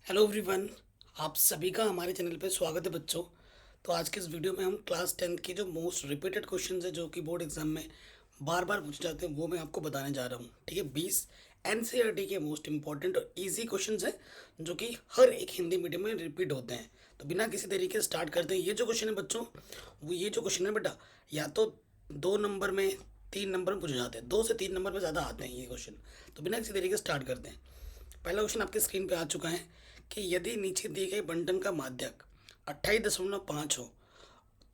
Hello everyone. आप सभी का हमारे चैनल पे स्वागत है बच्चों। तो आज के इस वीडियो में हम क्लास 10 के जो मोस्ट रिपीटेड क्वेश्चंस है जो कि बोर्ड एग्जाम में बार बार पूछे जाते हैं वो मैं आपको बताने जा रहा हूँ। ठीक है, 20 एनसीईआरटी के मोस्ट इंपॉर्टेंट और इजी क्वेश्चंस हैं जो कि हर एक हिंदी मीडियम में रिपीट होते हैं। तो बिना किसी तरीके से स्टार्ट करते हैं। ये जो क्वेश्चन है बच्चों, वो ये जो क्वेश्चन है बेटा, या तो 2 नंबर में, 3 नंबर में पूछे जाते हैं, 2 से 3 नंबर में ज़्यादा आते हैं ये क्वेश्चन। तो बिना किसी तरीके से स्टार्ट करते हैं। पहला क्वेश्चन आपके स्क्रीन पे आ चुका है कि यदि नीचे दिए गए बंटन का माध्यक 28.5 हो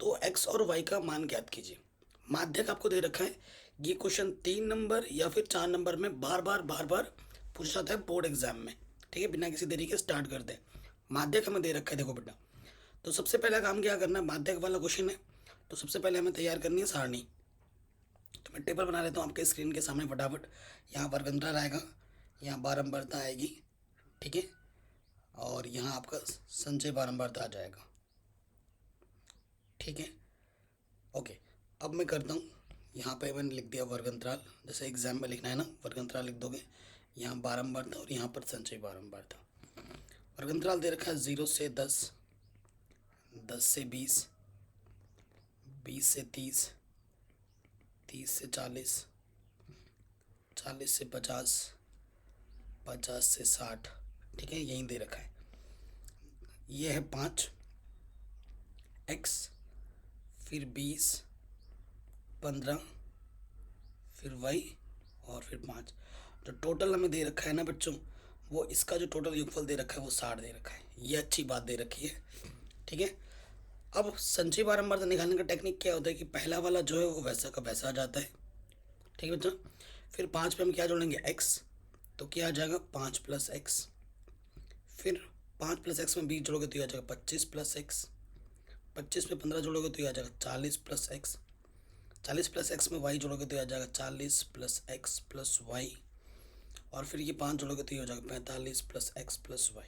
तो एक्स और वाई का मान ज्ञात कीजिए। माध्यक आपको दे रखा है। ये क्वेश्चन 3 नंबर या फिर 4 नंबर में बार बार पूछा जाता है बोर्ड एग्जाम में। ठीक है, बिना किसी तरीके से स्टार्ट करते हैं। माध्यक हमें दे रखा है, देखो बेटा। तो सबसे पहला काम क्या करना है, माध्यक वाला क्वेश्चन है तो सबसे पहले हमें तैयार करनी है सारणी। तो मैं टेबल बना लेता हूँ आपके स्क्रीन के सामने फटाफट। यहाँ वर्ग अंतराल आएगा, यहाँ बारंबारता आएगी। ठीक है, और यहाँ आपका संचय बारंबारता आ जाएगा। ठीक है, ओके। अब मैं करता हूँ, यहाँ पे मैंने लिख दिया वर्ग अंतराल, जैसे एग्जाम में लिखना है ना, वर्ग अंतराल लिख दोगे। यहाँ बारंबारता और यहाँ पर संचय बारंबारता। वर्ग अंतराल दे रखा है 0 से 10, 10 से 20, 20 से 30, 30 से 40, 40 से 50, 50 से 60। ठीक है, यहीं दे रखा है। ये है 5 x, फिर 20, 15, फिर वाई, और फिर 5। जो टोटल हमें दे रखा है ना बच्चों, वो इसका जो टोटल योगफल दे रखा है वो 60 दे रखा है। ये अच्छी बात दे रखी है। ठीक है, अब संचयी बारंबारता निकालने का टेक्निक क्या होता है कि पहला वाला जो है वो वैसा का वैसा आ जाता है। ठीक है बच्चों, फिर 5 पे हम क्या जोड़ेंगे, एक्स। तो क्या आ जाएगा, 5 + x। फिर 5 + x में 20 जोड़ोगे तो ये आ जाएगा 25 + x। 25 में 15 जोड़ोगे तो ये आ जाएगा 40 + x। 40 + x में y जोड़ोगे तो ये आ जाएगा 40 + x + y। और फिर ये 5 जोड़ोगे तो ये हो जाएगा 45 + x + y।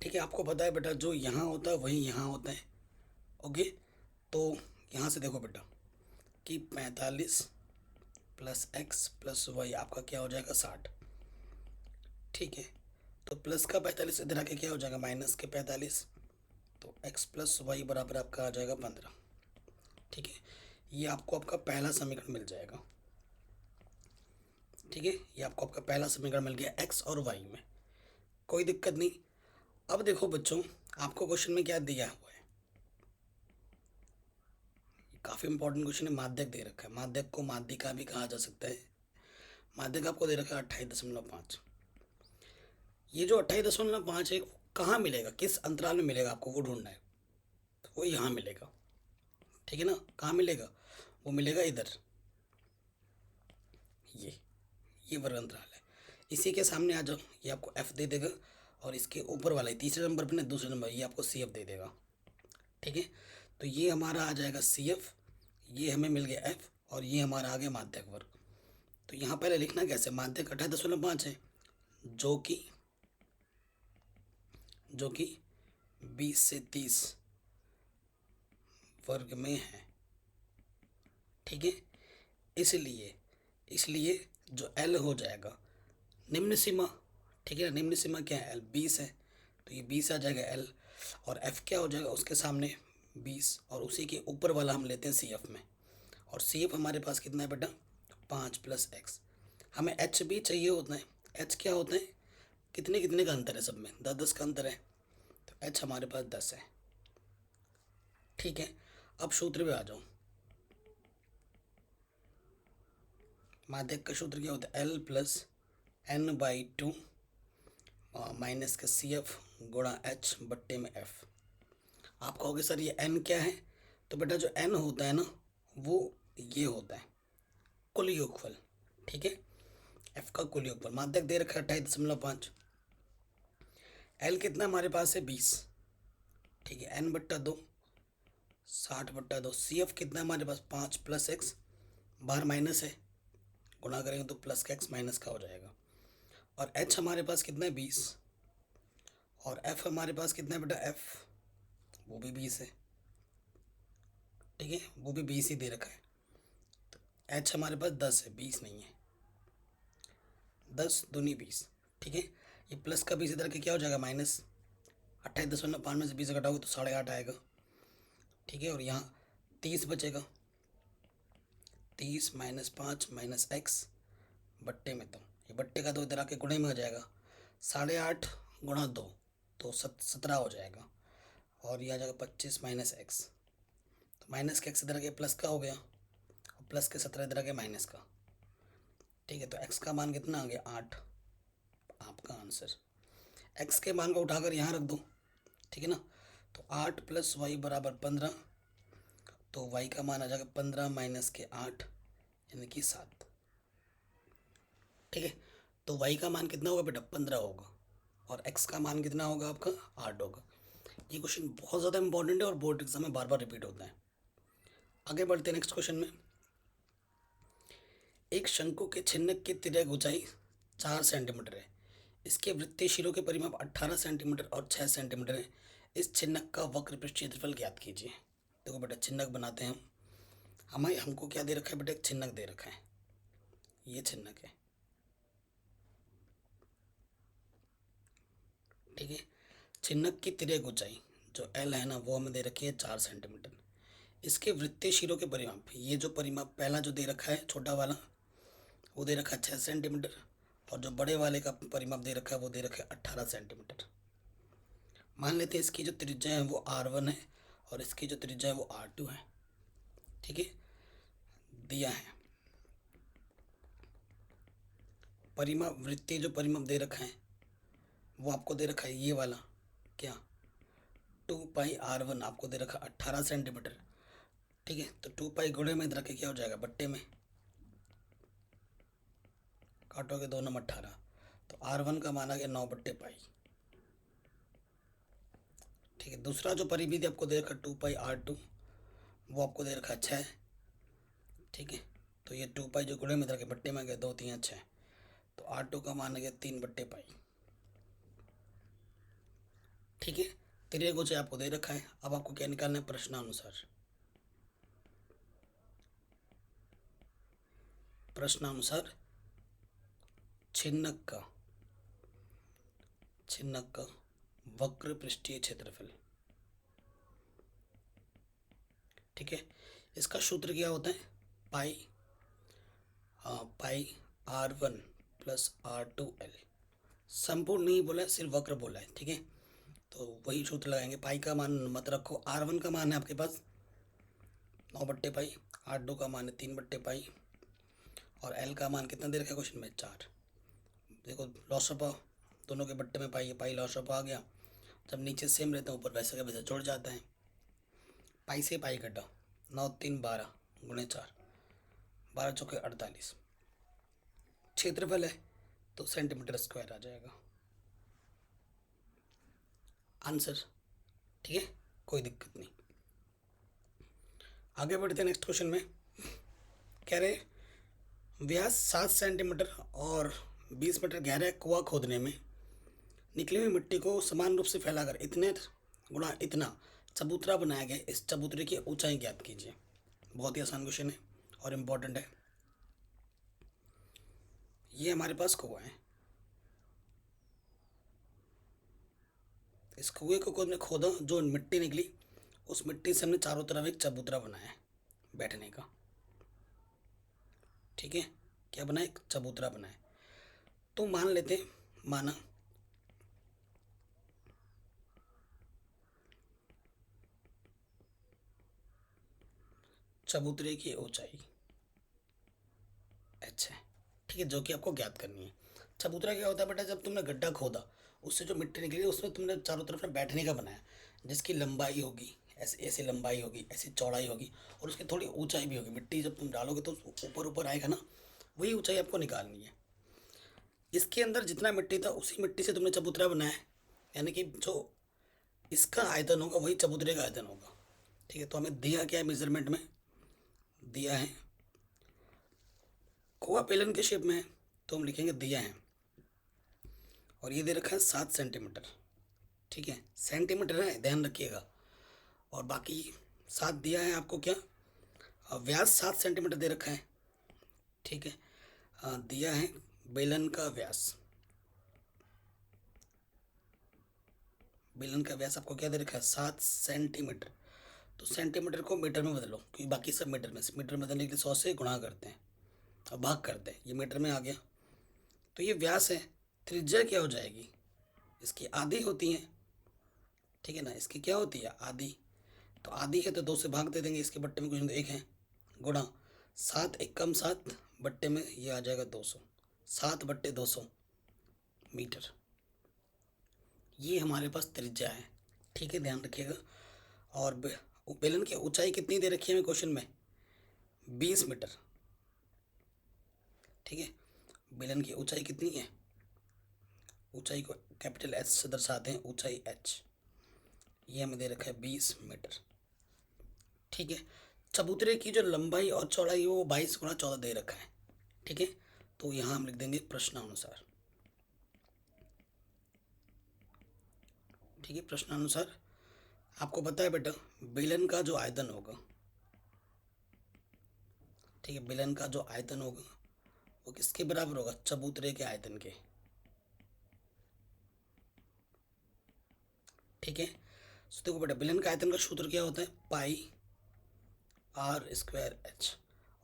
ठीक है, आपको पता है बेटा, जो यहाँ होता है वही यहाँ होता है। ओके, तो यहाँ से देखो बेटा कि 45 + x + y आपका क्या हो जाएगा, 60। ठीक है, तो प्लस का 45 इधर आके क्या हो जाएगा, माइनस के 45। तो x + y बराबर आपका आ जाएगा 15। ठीक है, ये आपको आपका पहला समीकरण मिल जाएगा। ठीक है, ये आपको आपका पहला समीकरण मिल गया एक्स और वाई में, कोई दिक्कत नहीं। अब देखो बच्चों, आपको क्वेश्चन में क्या दिया हुआ है, काफ़ी इंपॉर्टेंट क्वेश्चन है। माध्यक दे रखा है, माध्यक को माध्यिका भी कहा जा सकता है। माध्यक आपको दे रखा है 28.5। ये जो 28.5 है कहाँ मिलेगा, किस अंतराल में मिलेगा, आपको वो ढूंढना है। तो वो यहाँ मिलेगा। ठीक है ना, कहाँ मिलेगा, वो मिलेगा इधर। ये वर्ग अंतराल है। इसी के सामने आ जाओ, ये आपको एफ दे देगा। और इसके ऊपर वाला तीसरे नंबर पर ना, दूसरे नंबर, ये आपको सी एफ दे देगा। ठीक है, तो ये हमारा आ जाएगा सी एफ, ये हमें मिल गया एफ, और ये हमारा आ गया माध्यक वर्ग। तो यहाँ पहले लिखना कैसे, माध्यक 28.5 है जो कि 20 से 30 वर्ग में है। ठीक है, इसलिए इसलिए जो एल हो जाएगा निम्न सीमा। ठीक है ना, निम्न सीमा क्या है, एल 20 है। तो ये 20 आ जाएगा एल, और एफ क्या हो जाएगा उसके सामने 20, और उसी के ऊपर वाला हम लेते हैं सी एफ में। और सी एफ हमारे पास कितना है बेटा, 5 + x। हमें एच भी चाहिए होता है। एच क्या होता है, कितने कितने का अंतर है, सब में 10 10 का अंतर है। तो एच हमारे पास 10 है। ठीक है, अब सूत्र पे आ जाओ। माध्यक का सूत्र क्या होता है, L + N/2 माइनस का सी एफ गुणा एच बट्टे में एफ। आप कहोगे सर ये एन क्या है, तो बेटा जो एन होता है ना, वो ये होता है कुल योगफल। ठीक है, एफ का कुल योगफल। माध्यक दे रखा है 28.5। एल कितना हमारे पास है, 20। ठीक है, n/2 60/2। सी एफ कितना हमारे पास, 5 + x, बाहर माइनस है, गुणा करेंगे तो प्लस का एक्स माइनस का हो जाएगा। और एच हमारे पास कितना है, 20। और एफ हमारे पास कितना है बेटा, एफ वो भी 20 है। ठीक है, वो भी 20 ही दे रखा है। एच हमारे पास 10 है, 20 नहीं है। 10 दूनी 20। ठीक है, ये प्लस का 20 इधर के क्या हो जाएगा माइनस, 28.5 में से 20 घटाओगे तो 8.5 आएगा। ठीक है, और यहाँ 30 बचेगा, 30 माइनस 5 माइनस एक्स बट्टे में 2, ये बट्टे का 2 इधर आके गुणे में हो जाएगा, 8.5 गुणा 2 तो 17 हो जाएगा, और ये आ जाएगा 25 माइनस एक्स, तो माइनस के एक्स इधर आके प्लस का हो गया, और प्लस के 17 इधर आके माइनस का। ठीक है, तो एक्स का मान कितना आ गया 8, आपका आंसर। एक्स के मान को उठाकर यहाँ रख दो, ठीक है ना, तो 8 प्लस वाई बराबर 15, तो वाई का मान आ जाएगा 15 माइनस के 8 यानी कि 7। ठीक है, तो वाई का मान कितना होगा बेटा 15 होगा, और एक्स का मान कितना होगा आपका 8 होगा। ये क्वेश्चन बहुत ज़्यादा इंपॉर्टेंट है और बोर्ड एग्जाम में बार बार रिपीट होता है। आगे बढ़ते हैं नेक्स्ट क्वेश्चन में। एक शंकु के छिन्नक की तिर्यक ऊंचाई 4 सेंटीमीटर है, इसके वृत्तीय शिरों के परिमाप 18 सेंटीमीटर और 6 सेंटीमीटर है, इस छिन्नक का वक्र पृष्ठ क्षेत्रफल ज्ञात कीजिए। देखो बेटा छिन्नक बनाते हैं हम, हमको क्या दे रखा है बेटा, एक छिन्नक दे रखा है, ये छिन्नक है। ठीक है, छिन्नक की तिर्यक ऊंचाई जो एल है ना वो हमें दे रखी है 4 सेंटीमीटर, इसके वृत्तीय शिरों के परिमाप, ये जो परिमाप पहला जो दे रखा है छोटा वाला वो दे रखा है 6 सेंटीमीटर, और जो बड़े वाले का परिमाप दे रखा है वो दे रखा है 18 सेंटीमीटर। मान लेते हैं इसकी जो त्रिज्या है वो R1 है और इसकी जो त्रिज्या है वो R2 है। ठीक है, दिया है परिमाप, वृत्तीय जो परिमाप दे रखा है वो आपको दे रखा है ये वाला, क्या 2πr1 आपको दे रखा 18 सेंटीमीटर। ठीक है, तो 2π गुणे में रख के क्या हो जाएगा बट्टे में, काटोगे 2 नम 18, तो R1 का मान आ गया 9/पाई। ठीक है, दूसरा जो परिमिति आपको दे रखा 2πr2 वो आपको दे रखा 6। ठीक है, तो ये 2π जो गुणे में रखे बट्टे में आ गया 2 3 6, तो R2 का मान आ गया 3/पाई। ठीक है, तिर्यक ऊंचाई आपको दे रखा है, अब आपको क्या निकालना है प्रश्नानुसार। प्रश्नानुसार छिन्नक का वक्र पृष्ठीय क्षेत्रफल। ठीक है, इसका सूत्र क्या होता है पाई R1 प्लस R2L, संपूर्ण नहीं बोला है सिर्फ वक्र बोला है। ठीक है, तो वही सूत्र लगाएंगे, पाई का मान मत रखो, R1 का मान है आपके पास 9/पाई, R2 का मान है 3/पाई, और L का मान कितना दे रखा है क्वेश्चन में 4। देखो लॉसपा दोनों के बट्टे में पाई, पाई लॉसपा आ गया, जब नीचे सेम रहता है ऊपर वैसे का वैसे जुड़ जाता है। पाई से पाई कटा, 9 3 12 गुणे 4, 12 चौके 48, क्षेत्रफल है तो सेंटीमीटर स्क्वायर आ जाएगा आंसर। ठीक है, कोई दिक्कत नहीं। आगे बढ़ते हैं नेक्स्ट क्वेश्चन में। कह रहे व्यास 7 सेंटीमीटर और 20 मीटर गहरा कुआं खोदने में निकली हुई मिट्टी को समान रूप से फैलाकर इतने गुणा इतना चबूतरा बनाया गया, इस चबूतरे की ऊंचाई ज्ञात कीजिए। बहुत ही आसान क्वेश्चन है और इम्पोर्टेंट है। ये हमारे पास कुआं है, इस कुएं को हमने खोदा, जो मिट्टी निकली उस मिट्टी से हमने चारों तरफ एक चबूतरा बनाया है बैठने का। ठीक है, क्या बनाया, एक चबूतरा बनाया। तो मान लेते, माना चबूतरे की ऊंचाई h है। ठीक है, जो कि आपको ज्ञात करनी है। चबूतरा क्या होता है बेटा, जब तुमने गड्ढा खोदा उससे जो मिट्टी निकली उसमें तुमने चारों तरफ में बैठने का बनाया, जिसकी लंबाई होगी ऐसे, ऐसी लंबाई होगी, ऐसी चौड़ाई होगी, और उसकी थोड़ी ऊंचाई भी होगी। मिट्टी जब तुम डालोगे तो ऊपर ऊपर आएगा ना, वही ऊंचाई आपको निकालनी है। इसके अंदर जितना मिट्टी था उसी मिट्टी से तुमने चबूतरा बनाया है, यानी कि जो इसका आयतन होगा वही चबूतरे का आयतन होगा। ठीक है, तो हमें दिया क्या है मेजरमेंट में, दिया है कुआं पेलन के शेप में है तो हम लिखेंगे दिया है, और ये दे रखा है 7 सेंटीमीटर। ठीक है, सेंटीमीटर है ध्यान रखिएगा, और बाकी 7 दिया है आपको, क्या व्यास 7 सेंटीमीटर दे रखा है। ठीक है, दिया है बेलन का व्यास बेलन का व्यास आपको क्या दे रखा है 7 सेंटीमीटर। तो सेंटीमीटर को मीटर में बदलो क्योंकि बाकी सब मीटर में से, मीटर में बदलने के लिए 100 से गुणा करते हैं और भाग करते हैं, ये मीटर में आ गया। तो ये व्यास है, त्रिज्या क्या हो जाएगी इसकी आधी होती है, ठीक है ना, इसकी क्या होती है आधी। तो आधी है तो 2 से भाग दे देंगे, इसके बट्टे में कुछ नहीं, 1 है, गुणा 7 एकम 7 बट्टे में ये आ जाएगा 200, 7/200 मीटर। ये हमारे पास त्रिज्या है, ठीक है, ध्यान रखिएगा। और बेलन की ऊंचाई कितनी दे रखी है हमें क्वेश्चन में 20 मीटर, ठीक है। बेलन की ऊंचाई कितनी है, ऊंचाई को कैपिटल एच से दर्शाते हैं, ऊंचाई एच, ये हमें दे रखा है 20 मीटर, ठीक है। चबूतरे की जो लंबाई और चौड़ाई है वो 22 × 14 दे रखा है, ठीक है। तो यहाँ हम लिख देंगे प्रश्नानुसार, ठीक है। प्रश्नानुसार आपको पता है बेटा बेलन का जो आयतन होगा, ठीक है, बेलन का जो आयतन होगा वो किसके बराबर होगा, चबूतरे के आयतन के, ठीक है। तो देखो बेटा बेलन का आयतन का सूत्र क्या होता है πr²h,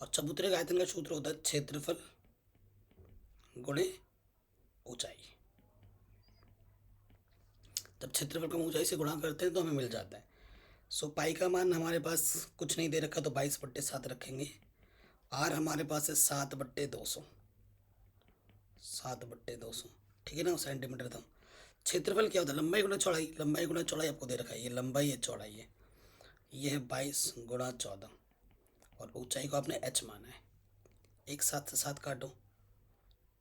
और चबूतरे का आयतन का सूत्र होता है क्षेत्रफल गुणे ऊंचाई। जब क्षेत्रफल को हम ऊंचाई से गुणा करते हैं तो हमें मिल जाता है। सो पाई का मान हमारे पास कुछ नहीं दे रखा तो 22/7 रखेंगे। आर हमारे पास है 7/200, 7/200, ठीक है ना, सेंटीमीटर था। क्षेत्रफल क्या होता है लंबाई गुणा चौड़ाई, लंबाई गुणा चौड़ाई आपको दे रखा है, ये लंबाई है चौड़ाई है, ये है 22 × 14 और ऊंचाई को आपने h माना है। एक 7 से 7 काटो,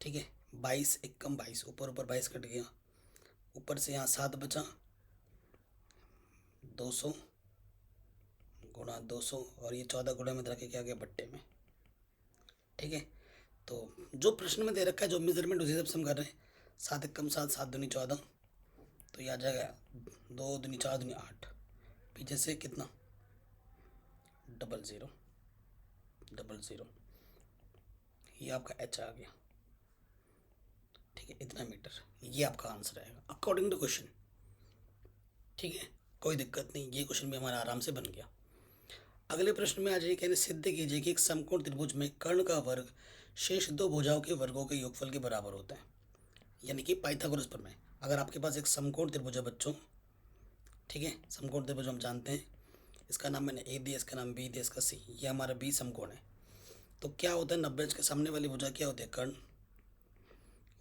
ठीक है, 22 एकम 22, ऊपर ऊपर 22 कट गया, ऊपर से यहाँ 7 बचा, 200 × 200 और ये 14 गुणे में रखे क्या गया बट्टे में, ठीक है। तो जो प्रश्न में दे रखा है जो मेजरमेंट उसी हिसाब से हम कर रहे हैं। 7 एकम 7, 7 दूनी 14, तो ये आ जाएगा 2 दूनी 4 दूनी 8, पीछे से कितना 00, ये आपका h आ गया, ठीक है, इतना मीटर, ये आपका आंसर आएगा अकॉर्डिंग टू क्वेश्चन, ठीक है, कोई दिक्कत नहीं, ये क्वेश्चन भी हमारा आराम से बन गया। अगले प्रश्न में आ जाइए, कहने सिद्ध कीजिए कि एक समकोण त्रिभुज में कर्ण का वर्ग शेष 2 भुजाओं के वर्गों के योगफल के बराबर होता है, यानी कि पाइथागोरस प्रमेय। अगर आपके पास एक समकोण त्रिभुज है बच्चों, ठीक है, समकोण त्रिभुज हम जानते हैं, इसका नाम मैंने ए दिया, इसका नाम बी दिया, इसका सी, ये हमारा बी समकोण है। तो क्या होता है 90 अंश के सामने वाली भुजा क्या होती है कर्ण,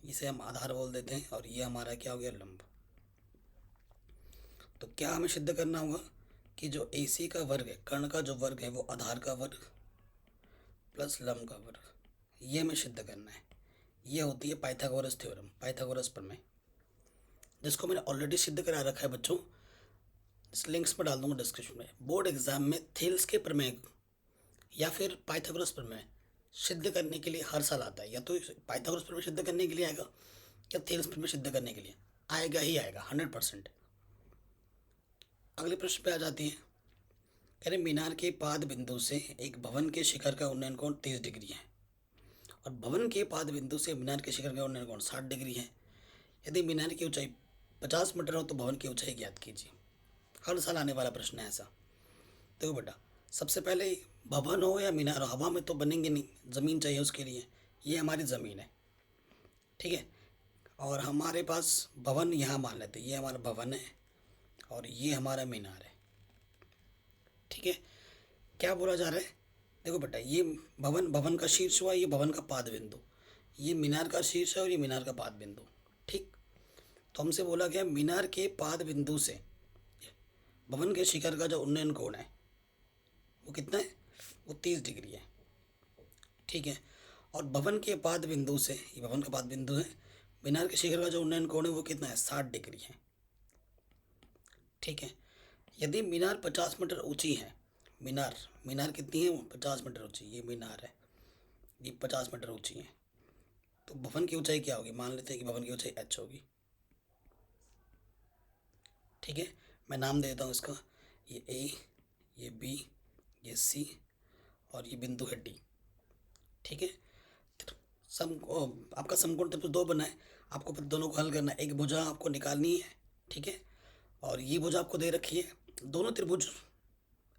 इसे हम आधार बोल देते हैं, और ये हमारा क्या हो गया लंब। तो क्या हमें सिद्ध करना होगा कि जो AC का वर्ग है, कर्ण का जो वर्ग है वो आधार का वर्ग प्लस लंब का वर्ग, ये हमें सिद्ध करना है। ये होती है पाइथागोरस थ्योरम, पाइथागोरस प्रमेय, जिसको मैंने ऑलरेडी सिद्ध करा रखा है बच्चों, इस लिंक्स पर डाल दूंगा डिस्क्रिप्शन में। बोर्ड एग्जाम में थेल्स के प्रमेय या फिर पाइथागोरस प्रमेय सिद्ध करने के लिए हर साल आता है, या तो पाइथागोरस प्रमेय सिद्ध करने के लिए आएगा या थेल्स प्रमेय सिद्ध करने के लिए आएगा ही आएगा 100%। अगले प्रश्न पे आ जाती है, कह रहे मीनार के पाद बिंदु से एक भवन के शिखर का उन्नयन कोण 30 डिग्री है और भवन के पाद बिंदु से मीनार के शिखर का उन्नयन कोण 60 डिग्री है। यदि मीनार की ऊंचाई 50 मीटर हो तो भवन की ऊंचाई ज्ञात कीजिए। हर साल आने वाला प्रश्न है ऐसा। देखो बेटा सबसे पहले भवन हो या मीनार हो, हवा में तो बनेंगे नहीं, ज़मीन चाहिए उसके लिए, ये हमारी ज़मीन है, ठीक है। और हमारे पास भवन यहाँ मान लेते, ये हमारा भवन है और ये हमारा मीनार है, ठीक है। क्या बोला जा रहा है, देखो बेटा ये भवन का शीर्ष हुआ, ये भवन का पाद बिंदु, ये मीनार का शीर्ष है और ये मीनार का पाद बिंदु, ठीक। तो हमसे बोला गया मीनार के पाद बिंदु से भवन के शिखर का जो उन्नयन कोण है वो कितना है, वो 30 डिग्री है, ठीक है। और भवन के पाद बिंदु से, ये भवन का पाद बिंदु है, मीनार के शिखर का जो उन्नयन कोण है वो कितना है 60 डिग्री है, ठीक है। यदि मीनार 50 मीटर ऊंची है, मीनार कितनी है, 50 मीटर ऊंची, ये मीनार है, ये 50 मीटर ऊंची है, तो भवन की ऊंचाई क्या होगी, मान लेते हैं कि भवन की ऊंचाई h होगी, ठीक है। मैं नाम दे देता हूँ इसका, ये A, ये B, ये C और ये बिंदु है D, ठीक है। आपका समकोण त्रिभुज 2 बना है, आपको दोनों को हल करना है, एक भुजा आपको निकालनी है, ठीक है, और ये भुजा आपको दे रखी है, दोनों त्रिभुज,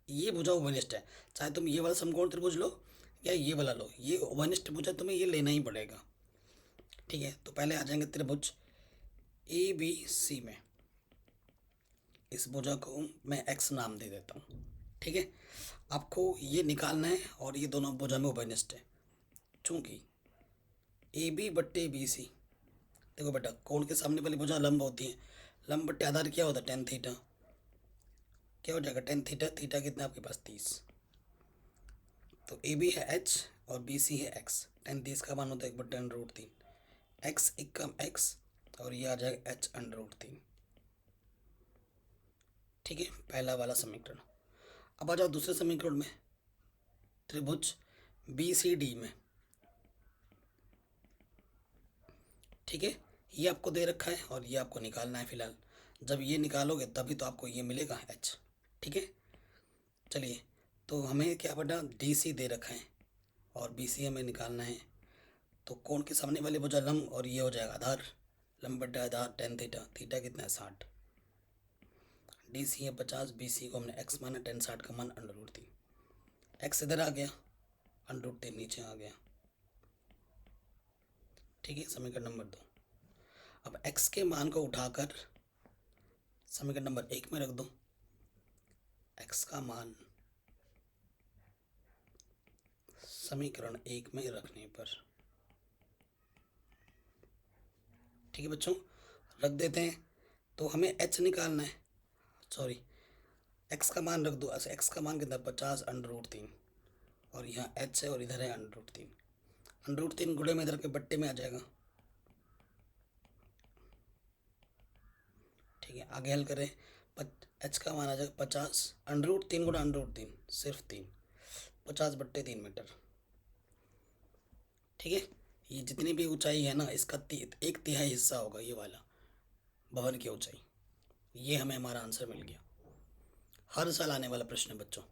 ये भुजा ओवनिष्ठ है, चाहे तुम ये वाला समकोण त्रिभुज लो या ये वाला लो, ये ओवनिष्ठ भुजा तुम्हें ये लेना ही पड़ेगा। ठीक है, तो पहले आ जाएंगे त्रिभुज ए बी सी में, इस भुजा को मैं एक्स नाम दे देता हूँ। ठीक है, आपको ये निकालना है और ये दोनों भुजा में ओवनिष्ठ है। चूंकि ए बी बट्टे बी सी, देखो बेटा कोण के सामने वाली भुजा लंब होती है, लंब बट्टे आधार क्या होता है, टेन थीटा, क्या हो जाएगा टेन थीटा, थीटा कितना आपके पास 30, तो ए बी है एच और बी सी है एक्स, टेन 30 का मान होता है 1/√3, एक्स एक कम एक्स और ये आ जाएगा एच √3। ठीक है, पहला वाला समीकरण। अब आ जाओ दूसरे समीकरण में, त्रिभुज बी सी डी में। ठीक है, ये आपको दे रखा है और ये आपको निकालना है फिलहाल, जब ये निकालोगे तभी तो आपको ये मिलेगा एच। ठीक है, चलिए, तो हमें क्या पता डी सी दे रखा है और बी सी हमें निकालना है, तो कोण के सामने वाले भुजा लंब और ये हो जाएगा आधार, लंब बट्टा आधार टेन थीटा, थीटा कितना है 60, डी सी है 50, बी सी को हमने एक्स माना, टेन 60 का मान √3, एक्स इधर आ गया, √3 नीचे आ गया। ठीक है, समीकरण नंबर 2। अब x के मान को उठाकर समीकरण नंबर 1 में रख दो, x का मान समीकरण 1 में रखने पर, ठीक है बच्चों, रख देते हैं, तो हमें h निकालना है, सॉरी x का मान रख दो, x का मान कितना 50 √3 और यहाँ h है और इधर है √3, √3 गुणे में इधर के बट्टे में आ जाएगा। ठीक है, आगे हल करें, h का मान आ जाएगा 50 √3 गुणा √3 सिर्फ 3, 50/3 मीटर। ठीक है, ये जितनी भी ऊंचाई है ना इसका 1/3 हिस्सा होगा ये वाला भवन की ऊंचाई, ये हमें हमारा आंसर मिल गया। हर साल आने वाला प्रश्न है बच्चों।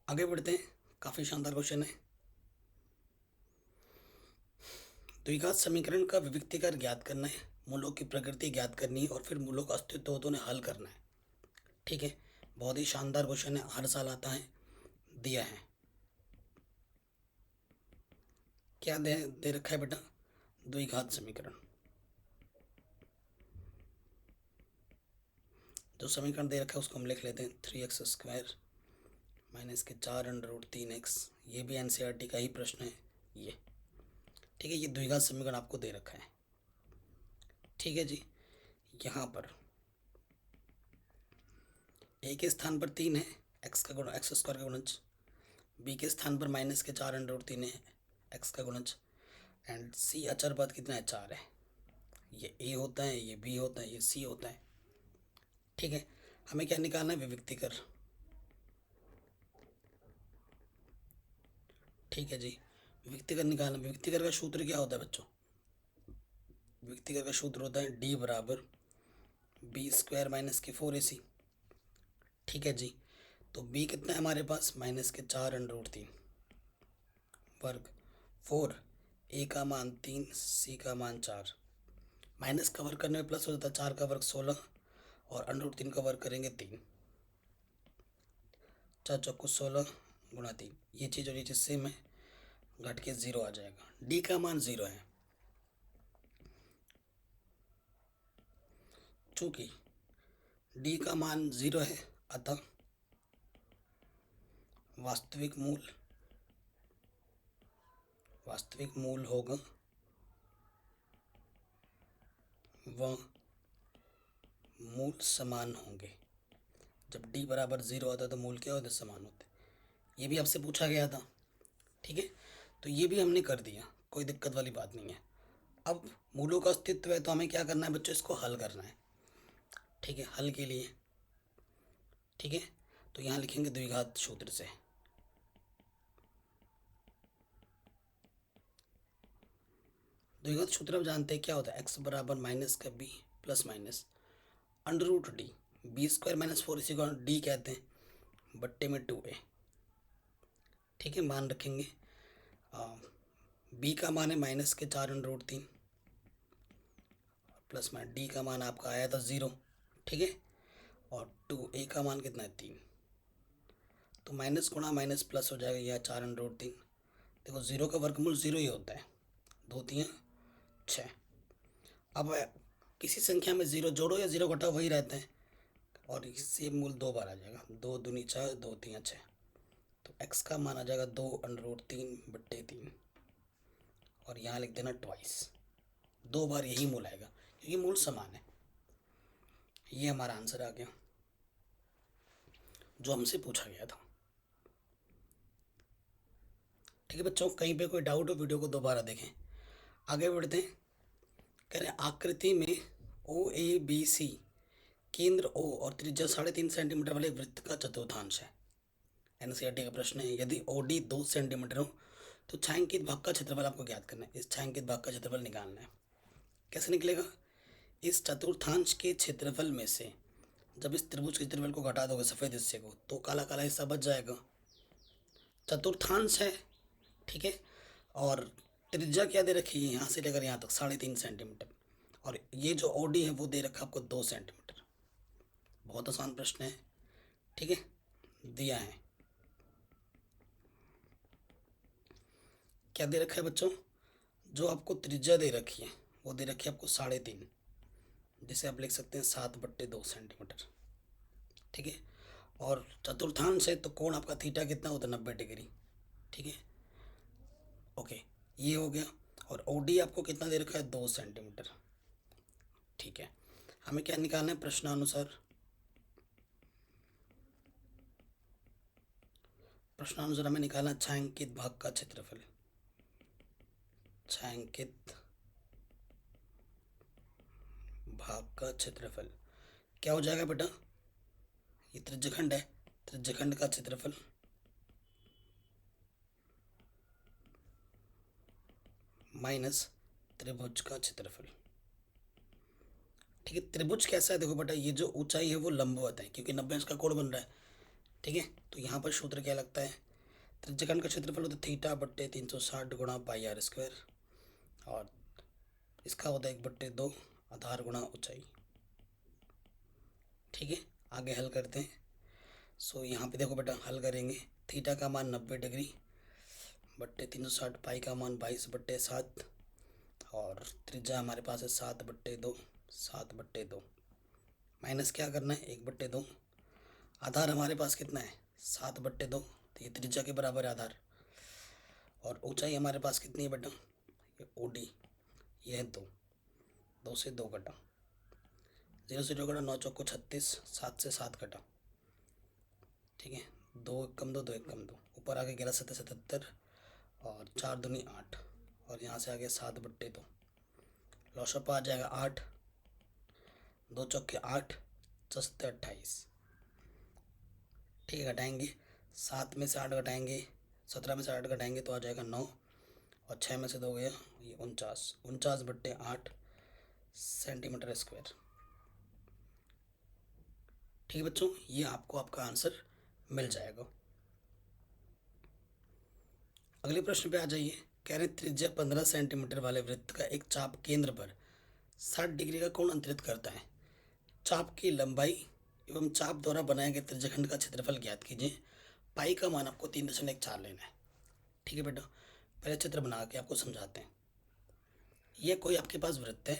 आगे बढ़ते हैं, काफ़ी शानदार क्वेश्चन है। द्विघात समीकरण का विविक्तीकरण ज्ञात करना है, मूलों की प्रकृति ज्ञात करनी है और फिर मूलों का अस्तित्व हो तो उन्हें हल करना है। ठीक है, बहुत ही शानदार क्वेश्चन है, हर साल आता है, दिया है। क्या दे रखा है बेटा, द्विघात समीकरण, जो समीकरण दे रखा है उसको हम लिख लेते हैं 3x² -4√3x, ये भी एनसीईआरटी का ही प्रश्न है ये। ठीक है, ये द्विघात समीकरण आपको दे रखा है। ठीक है जी, यहाँ पर ए के स्थान पर 3 है, एक्स का गुण x² का गुणज, बी के स्थान पर -4√3 है, एक्स का गुणज, एंड सी अचर पद कितना है 4 है, ये ए होता है, ये बी होता है, ये सी होता है। ठीक है, हमें क्या निकालना है, विविक्तीकर। ठीक है जी, विविक्तीकर निकालना, विविक्तीकर का सूत्र क्या होता है बच्चों, विविक्तीकर का सूत्र होता है d बराबर b² - 4ac। ठीक है जी, तो b कितना है हमारे पास -4√3 वर्ग 4, a का मान 3, c का मान 4, माइनस का वर्ग करने में प्लस हो जाता है, 4 का वर्ग 16 और √3 का वर्ग करेंगे 3, 4 चौको 16 गुणा 3, ये चीज़ और ये चीज़ सेम है, घट के 0 आ जाएगा, d का मान 0 है। चूँकि d का मान 0 है अतः वास्तविक मूल होगा व मूल समान होंगे। जब d बराबर 0 होता है तो मूल क्या होते, समान होते। ये भी आपसे पूछा गया था। ठीक है, तो ये भी हमने कर दिया, कोई दिक्कत वाली बात नहीं है। अब मूलों का अस्तित्व है तो हमें क्या करना है बच्चों, इसको हल करना है। ठीक है, हल के लिए, ठीक है, तो यहाँ लिखेंगे द्विघात सूत्र से। द्विघात सूत्र आप जानते हैं क्या होता है, x बराबर माइनस का b plus minus √d, b² - 4 इसी को d कहते हैं, बट्टे में 2a। ठीक है, मान रखेंगे, b का मान है -4√3 प्लस में डी का मान आपका आया था 0, ठीक है, और 2a का मान कितना है 3, तो माइनस गुणा माइनस प्लस हो जाएगा, यह 4√3। देखो 0 का वर्गमूल 0 ही होता है, 2 3 6। अब किसी संख्या में 0 जोड़ो या 0 घटाओ वही रहते हैं, और इससे मूल 2 बार आ जाएगा, 2 दूनी 4, 2 3 6, तो x का मान आ जाएगा 2√3/3, और यहाँ लिख देना ट्वाइस, 2 बार यही मूल आएगा क्योंकि मूल समान है। ये हमारा आंसर आ गया जो हमसे पूछा गया था। ठीक है बच्चों, कहीं पे कोई डाउट हो वीडियो को दोबारा देखें। आगे बढ़ते हैं। कह रहे हैं आकृति में OABC केंद्र O और त्रिज्या 3.5 सेंटीमीटर वाले वृत्त का चतुर्थांश है। NCERT का प्रश्न है, यदि OD 2 सेंटीमीटर हो तो छायांकित भाग का क्षेत्रफल आपको ज्ञात करना है। इस छायांकित भाग का क्षेत्रफल निकालना है। कैसे निकलेगा? इस चतुर्थांश के क्षेत्रफल में से जब इस त्रिभुज के क्षेत्रफल को घटा दोगे सफ़ेद हिस्से को, तो काला काला हिस्सा बच जाएगा। चतुर्थांश है, ठीक है, और त्रिज्या क्या दे रखी है, यहाँ से लेकर यहाँ तक 3.5 सेंटीमीटर, और ये जो OD है वो दे रखा आपको 2 सेंटीमीटर। बहुत आसान प्रश्न है, ठीक है, दिया है। क्या दे रखा है बच्चों? जो आपको त्रिज्या दे रखी है वो दे रखी है आपको 3.5, जिसे आप लिख सकते हैं 7/2 सेंटीमीटर, ठीक है, और चतुर्थांश है तो कोण आपका थीटा कितना होता है 90 डिग्री, ठीक है, ओके, ये हो गया। और OD आपको कितना दे रखा है 2 सेंटीमीटर, ठीक है। हमें क्या निकालना है प्रश्नानुसार? प्रश्नानुसार हमें निकालना छायांकित भाग का क्षेत्रफल। छायांकित भाग का क्षेत्रफल क्या हो जाएगा बेटा? ये त्रिज्यखंड है, त्रिज्यखंड का क्षेत्रफल माइनस त्रिभुज का क्षेत्रफल, ठीक है। त्रिभुज कैसा है देखो बेटा, ये जो ऊंचाई है वो लंबवत है क्योंकि 90 का कोण बन रहा है, ठीक है। तो यहाँ पर सूत्र क्या लगता है? त्रिज्यखंड का क्षेत्रफल होता है θ/360 गुणा πr², और इसका होता है 1/2 आधार गुणा ऊंचाई, ठीक है। आगे हल करते हैं। सो यहाँ पे देखो बेटा, हल करेंगे, थीटा का मान 90 डिग्री बट्टे 360, पाई का मान 22/7, और त्रिज्या हमारे पास है 7/2, 7/2 माइनस क्या करना है 1/2, आधार हमारे पास कितना है 7/2, तो ये त्रिज्या के बराबर है आधार, और ऊंचाई हमारे पास कितनी है बेटा? ये OD, ये है 2 से 2 कटा, 0 से 2 कटा, 9 चौको 36, 7 से 7 कटा, ठीक है, 2 1 कम 2, 2 1 कम 2, ऊपर आगे 11 7 77, और 4 दूनी 8, और यहाँ से आगे 7/2, लॉसअप आ जाएगा 8, 2 चौके 8, 7 28, ठीक है। घटाएंगे 7 में से 8 घटाएंगे, 17 में से 8 घटाएंगे तो आ जाएगा 9, और 6 में से 2 गया ये 49/8 सेंटीमीटर स्क्वायर, ठीक है बच्चों, ये आपको आपका आंसर मिल जाएगा। अगले प्रश्न पे आ जाइए। कह रहे हैं त्रिज्या 15 सेंटीमीटर वाले वृत्त का एक चाप केंद्र पर 60 डिग्री का कोण अंतरित करता है। चाप की लंबाई एवं चाप द्वारा बनाए गए त्रिज्यखंड का क्षेत्रफल ज्ञात कीजिए। पाई का मान आपको 3.4 लेना है, ठीक है बेटा। पहले चित्र बना के आपको समझाते हैं। यह कोई आपके पास वृत्त है,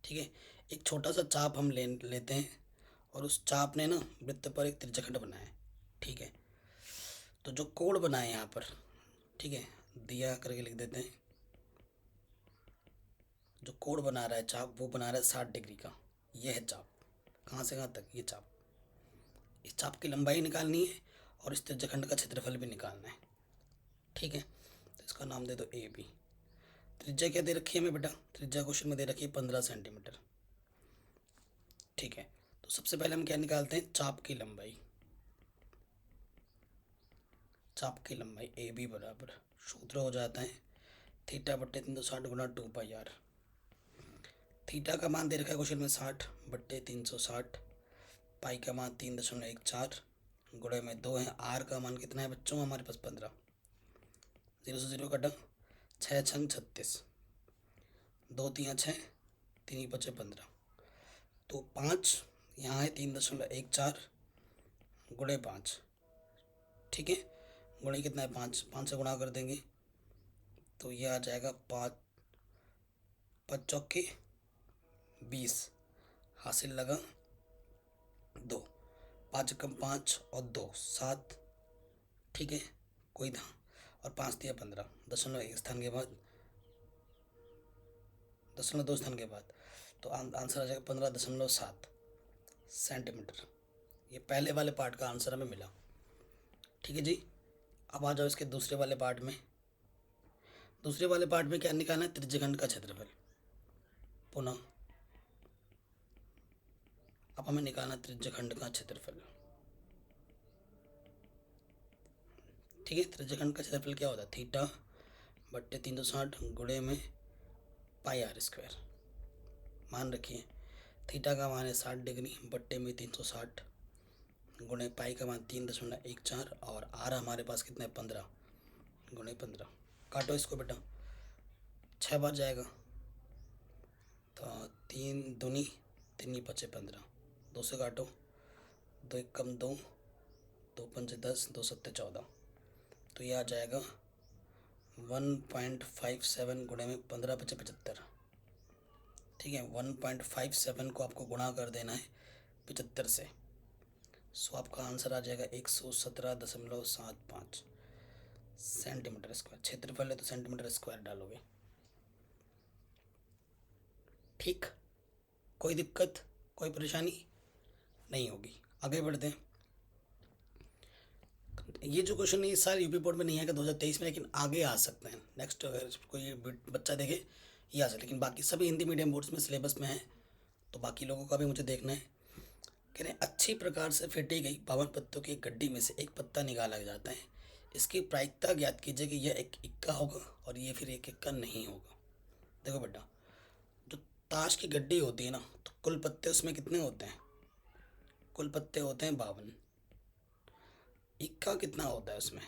ठीक है, एक छोटा सा चाप हम लेते हैं, और उस चाप ने ना वृत्त पर एक त्रिज्यखंड बनाया है, ठीक है। तो जो कोण बनाए यहाँ पर, ठीक है, दिया करके लिख देते हैं, जो कोण बना रहा है चाप वो बना रहा है 60 डिग्री का। यह है चाप, कहाँ से कहाँ तक ये चाप। इस चाप की लंबाई निकालनी है और इस त्रिज्यखंड का क्षेत्रफल भी निकालना है, ठीक है। तो इसका नाम दे दो AB। त्रिज्या क्या दे रखी है हमें बेटा? त्रिज्या क्वेश्चन में दे रखी है 15 सेंटीमीटर, ठीक है। तो सबसे पहले हम क्या निकालते हैं? चाप की लंबाई। चाप की लंबाई AB बराबर सूत्र हो जाता है θ/360 गुणा 2πr। थीटा का मान दे रखा है क्वेश्चन में 60/360, पाई का मान 3.14, गुणे में 2 है, आर का मान कितना है बच्चों हमारे पास 15, 0 से 0 कटा, 6 छंग 36, 2 3 6, तीन ही बचे 15। तो 5 यहाँ है, 3.14 गुणे 5, ठीक है। गुणे कितना है 5, 5 से गुणा कर देंगे तो ये आ जाएगा 5 5 चौके 20, हासिल लगा 2, 5 कम 5 और 2 7, ठीक है, कोई था, और 5 दिया 15, 0.1 स्थान के बाद 0.2 स्थान के बाद, तो आंसर आ जाएगा 15.7 सेंटीमीटर। ये पहले वाले पार्ट का आंसर हमें मिला, ठीक है जी। अब आ जाओ इसके दूसरे वाले पार्ट में। दूसरे वाले पार्ट में क्या निकालना है, त्रिज्यखंड का क्षेत्रफल। पुनः अब हमें निकालना त्रिज्यखंड का क्षेत्रफल, ठीक है। त्रिज्यखंड का क्षेत्रफल क्या होता है, थीटा बट्टे 360 गुणे में पाई आर स्क्वायर। मान रखिए थीटा का मान है 60 डिग्री बट्टे में 360 गुणे पाई का मान 3.14 और आर हमारे पास कितना है 15 गुणे 15। काटो इसको बेटा, 6 बार जाएगा तो 3 दूनी 3 बचे 15, 2 से काटो, 2 एक कम 2, 2 पंचे 10, 2 सत्ते 14, तो ये आ जाएगा 1.57 गुणे में 15 बचे 75, ठीक है। 1.57 को आपको गुणा कर देना है 75 से, सो आपका आंसर आ जाएगा 117.75 सेंटीमीटर स्क्वायर। क्षेत्रफल है तो सेंटीमीटर स्क्वायर डालोगे, ठीक। कोई दिक्कत कोई परेशानी नहीं होगी। आगे बढ़ते हैं। ये जो क्वेश्चन है ये सारे यूपी बोर्ड में नहीं आएगा 2023 में, लेकिन आगे आ सकते हैं। नेक्स्ट अगर कोई बच्चा देखे ये आ सकता है, लेकिन बाकी सभी हिंदी मीडियम बोर्ड्स में सिलेबस में है, तो बाकी लोगों का भी मुझे देखना है। कह रहे हैं अच्छी प्रकार से फेंटी गई 52 पत्तों की गड्डी में से एक पत्ता निकाला जाता है, इसकी प्रायिकता ज्ञात कीजिए कि यह एक इक्का होगा और ये फिर एक इक्का नहीं होगा। देखो बेटा, जो ताश की गड्डी होती है ना, तो कुल पत्ते उसमें कितने होते हैं, कुल पत्ते होते हैं 52। इक्का कितना होता है उसमें,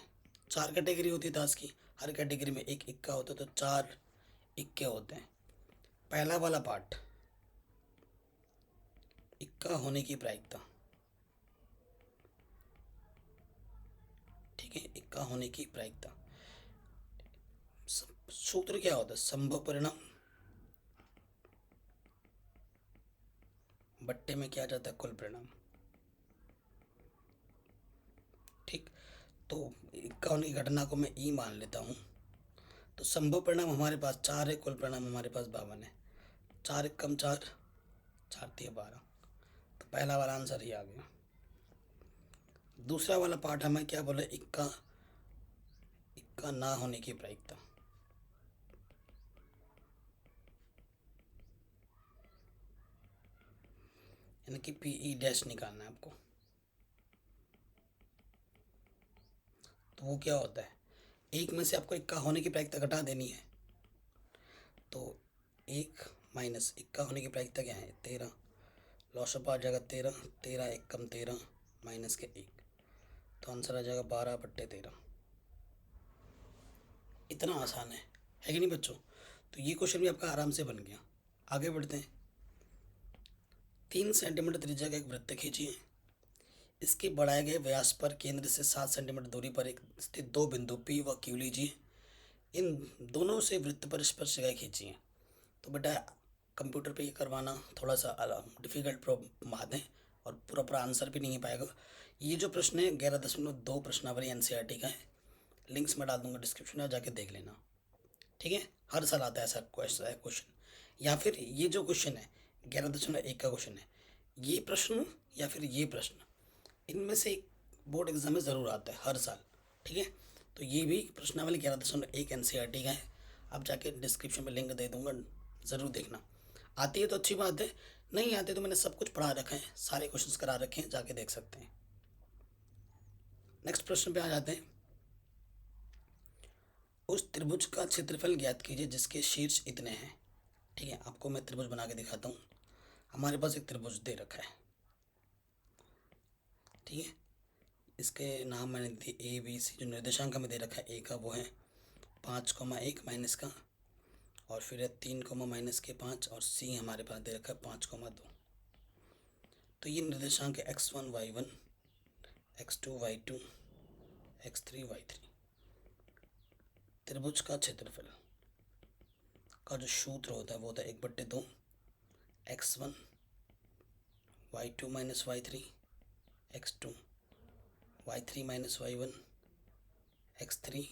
4 कैटेगरी होती है ताश की, हर कैटेगरी में एक इक्का होता है, तो 4 इक्के होते हैं। पहला वाला पार्ट इक्का होने की प्रायिकता, ठीक है, इक्का होने की प्रायिकता। सूत्र क्या होता है, संभव परिणाम बट्टे में क्या जाता है, कुल परिणाम, ठीक। तो इक्का होने की घटना को मैं ई मान लेता हूँ, तो संभव परिणाम हमारे पास 4 है, कुल परिणाम हमारे पास 52 है। 4 एक कम 4, 4 3 12, तो पहला वाला आंसर ही आ गया। दूसरा वाला पार्ट हमें क्या बोले, इक्का इक्का ना होने की प्रायिकता, यानी कि पीई डैश निकालना है आपको। तो वो क्या होता है, एक में से आपको इक्का होने की प्रायिकता घटा देनी है, तो एक माइनस इक्का होने की प्रायिकता क्या है 13, लॉसअप आ जाएगा 13, 13 एक कम 13 माइनस के 1, तो आंसर आ जाएगा 12/13। इतना आसान है कि नहीं बच्चों। तो ये क्वेश्चन भी आपका आराम से बन गया। आगे बढ़ते हैं। 3 सेंटीमीटर त्रिज्या का एक वृत्त खींचिए, इसके बढ़ाए गए व्यास पर केंद्र से 7 सेंटीमीटर दूरी पर एक स्थित 2 बिंदु P व Q लीजिए, इन दोनों से वृत्त पर स्पर्श रेखा खींचिए। तो बेटा कंप्यूटर पे ये करवाना थोड़ा सा डिफ़िकल्ट बात है और पूरा पूरा आंसर भी नहीं है पाएगा। ये जो प्रश्न है 11.2 प्रश्नावली NCERT का है, लिंक्स में डाल दूंगा डिस्क्रिप्शन में, जाके देख लेना, ठीक है। हर साल आता है ऐसा क्वेश्चन, या फिर ये जो क्वेश्चन है 11.1 का क्वेश्चन है, ये प्रश्न या फिर ये प्रश्न, इनमें से एक बोर्ड एग्जाम में ज़रूर आता है हर साल, ठीक है। तो ये भी प्रश्नावली 11.1 NCERT का है, आप जाके डिस्क्रिप्शन में लिंक दे दूंगा, ज़रूर देखना। आती है तो अच्छी बात है, नहीं आते तो मैंने सब कुछ पढ़ा रखा है, सारे क्वेश्चंस करा रखे हैं, जाके देख सकते हैं। नेक्स्ट प्रश्न पे आ जाते हैं। उस त्रिभुज का क्षेत्रफल ज्ञात कीजिए जिसके शीर्ष इतने हैं, ठीक है। आपको मैं त्रिभुज बना के दिखाता हूँ। हमारे पास एक त्रिभुज दे रखा है, ठीक है। इसके नाम मैंने दिए A B C, जो निर्देशांक हमें दे रखा है A का वो है 5,1 माइनस का और फिर है 3, -के 5 और सी हमारे पास दे रखा है 5, 2। तो ये निर्देशांक है x1 y1, x2 y2, x3 y3। त्रिभुज का क्षेत्रफल का जो सूत्र होता है वो होता है 1/2 x1 y2 - y3, x2 y3 - y1, x3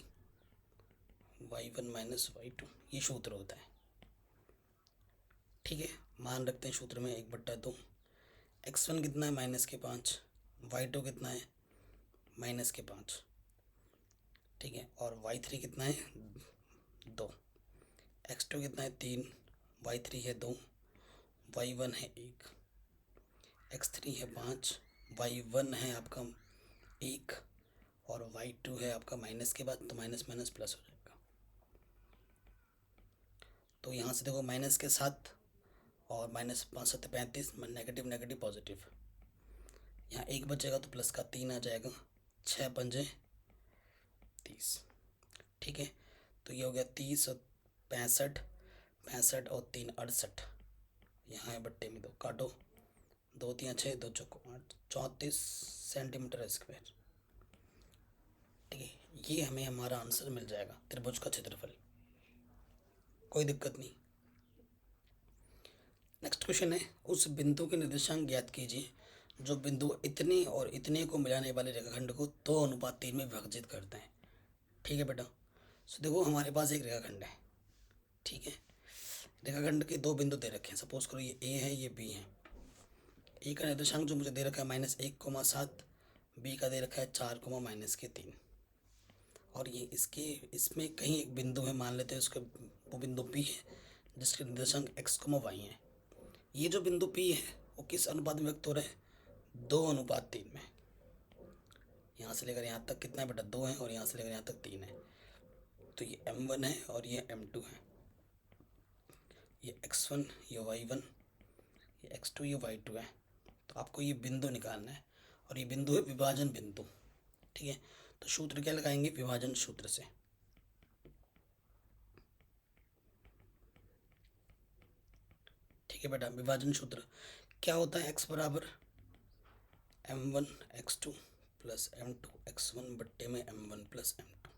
y1 - y2। ये सूत्र होता है। ठीक है, मान रखते हैं सूत्र में 1/2। x1 कितना है -के 5, y2 कितना है -के 5। ठीक है, और y3 कितना है 2, x2 कितना है 3, y3 है 2, y1 है 1, x3 है 5, y1 है आपका 1 और y2 है आपका माइनस के बाद, तो माइनस माइनस प्लस हो जाएगा। तो यहाँ से देखो माइनस के साथ और -5 × 7 = 35, नेगेटिव नेगेटिव पॉजिटिव। यहाँ 1 बचेगा तो प्लस का 3 आ जाएगा, 6×5 = 30। ठीक है, तो ये हो गया 30 और 65, 65 और 3 = 68। यहाँ है बट्टे में 2 काटो, 2 × 3 = 6, 2 × 4 = 8, 34 सेंटीमीटर स्क्वायर। ठीक है, ये हमें हमारा आंसर मिल जाएगा, त्रिभुज का क्षेत्रफल। कोई दिक्कत नहीं। नेक्स्ट क्वेश्चन है, उस बिंदु के निर्देशांक ज्ञात कीजिए जो बिंदु इतने और इतने को मिलाने वाले रेखाखंड को 2:3 में विभाजित करते हैं। ठीक है बेटा, सो देखो हमारे पास एक रेखाखंड है। ठीक है, रेखाखंड के 2 बिंदु दे रखे हैं। सपोज करो ये ए है, ये बी है। ए का निर्देशांक जो मुझे दे रखा है -1, 7, बी का दे रखा है 4, -3। और ये इसमें कहीं एक बिंदु है, मान लेते हैं उसके वो बिंदु पी है जिसके निर्देशांक x, y है। ये जो बिंदु पी है वो किस अनुपात में व्यक्त हो रहा है? 2:3 में। यहाँ से लेकर यहाँ तक कितना है बेटा? 2 है और यहाँ से लेकर यहाँ तक 3 है। तो ये m1 है और ये m2 है। ये x1, ये y1, ये x2, ये y2 है। तो आपको ये बिंदु निकालना है और ये बिंदु है विभाजन बिंदु। ठीक है, तो सूत्र क्या लगाएंगे? विभाजन सूत्र से। ठीक है बेटा, विभाजन सूत्र क्या होता है? x बराबर m1 x2 plus m2 x1 बट्टे में m1 प्लस m2।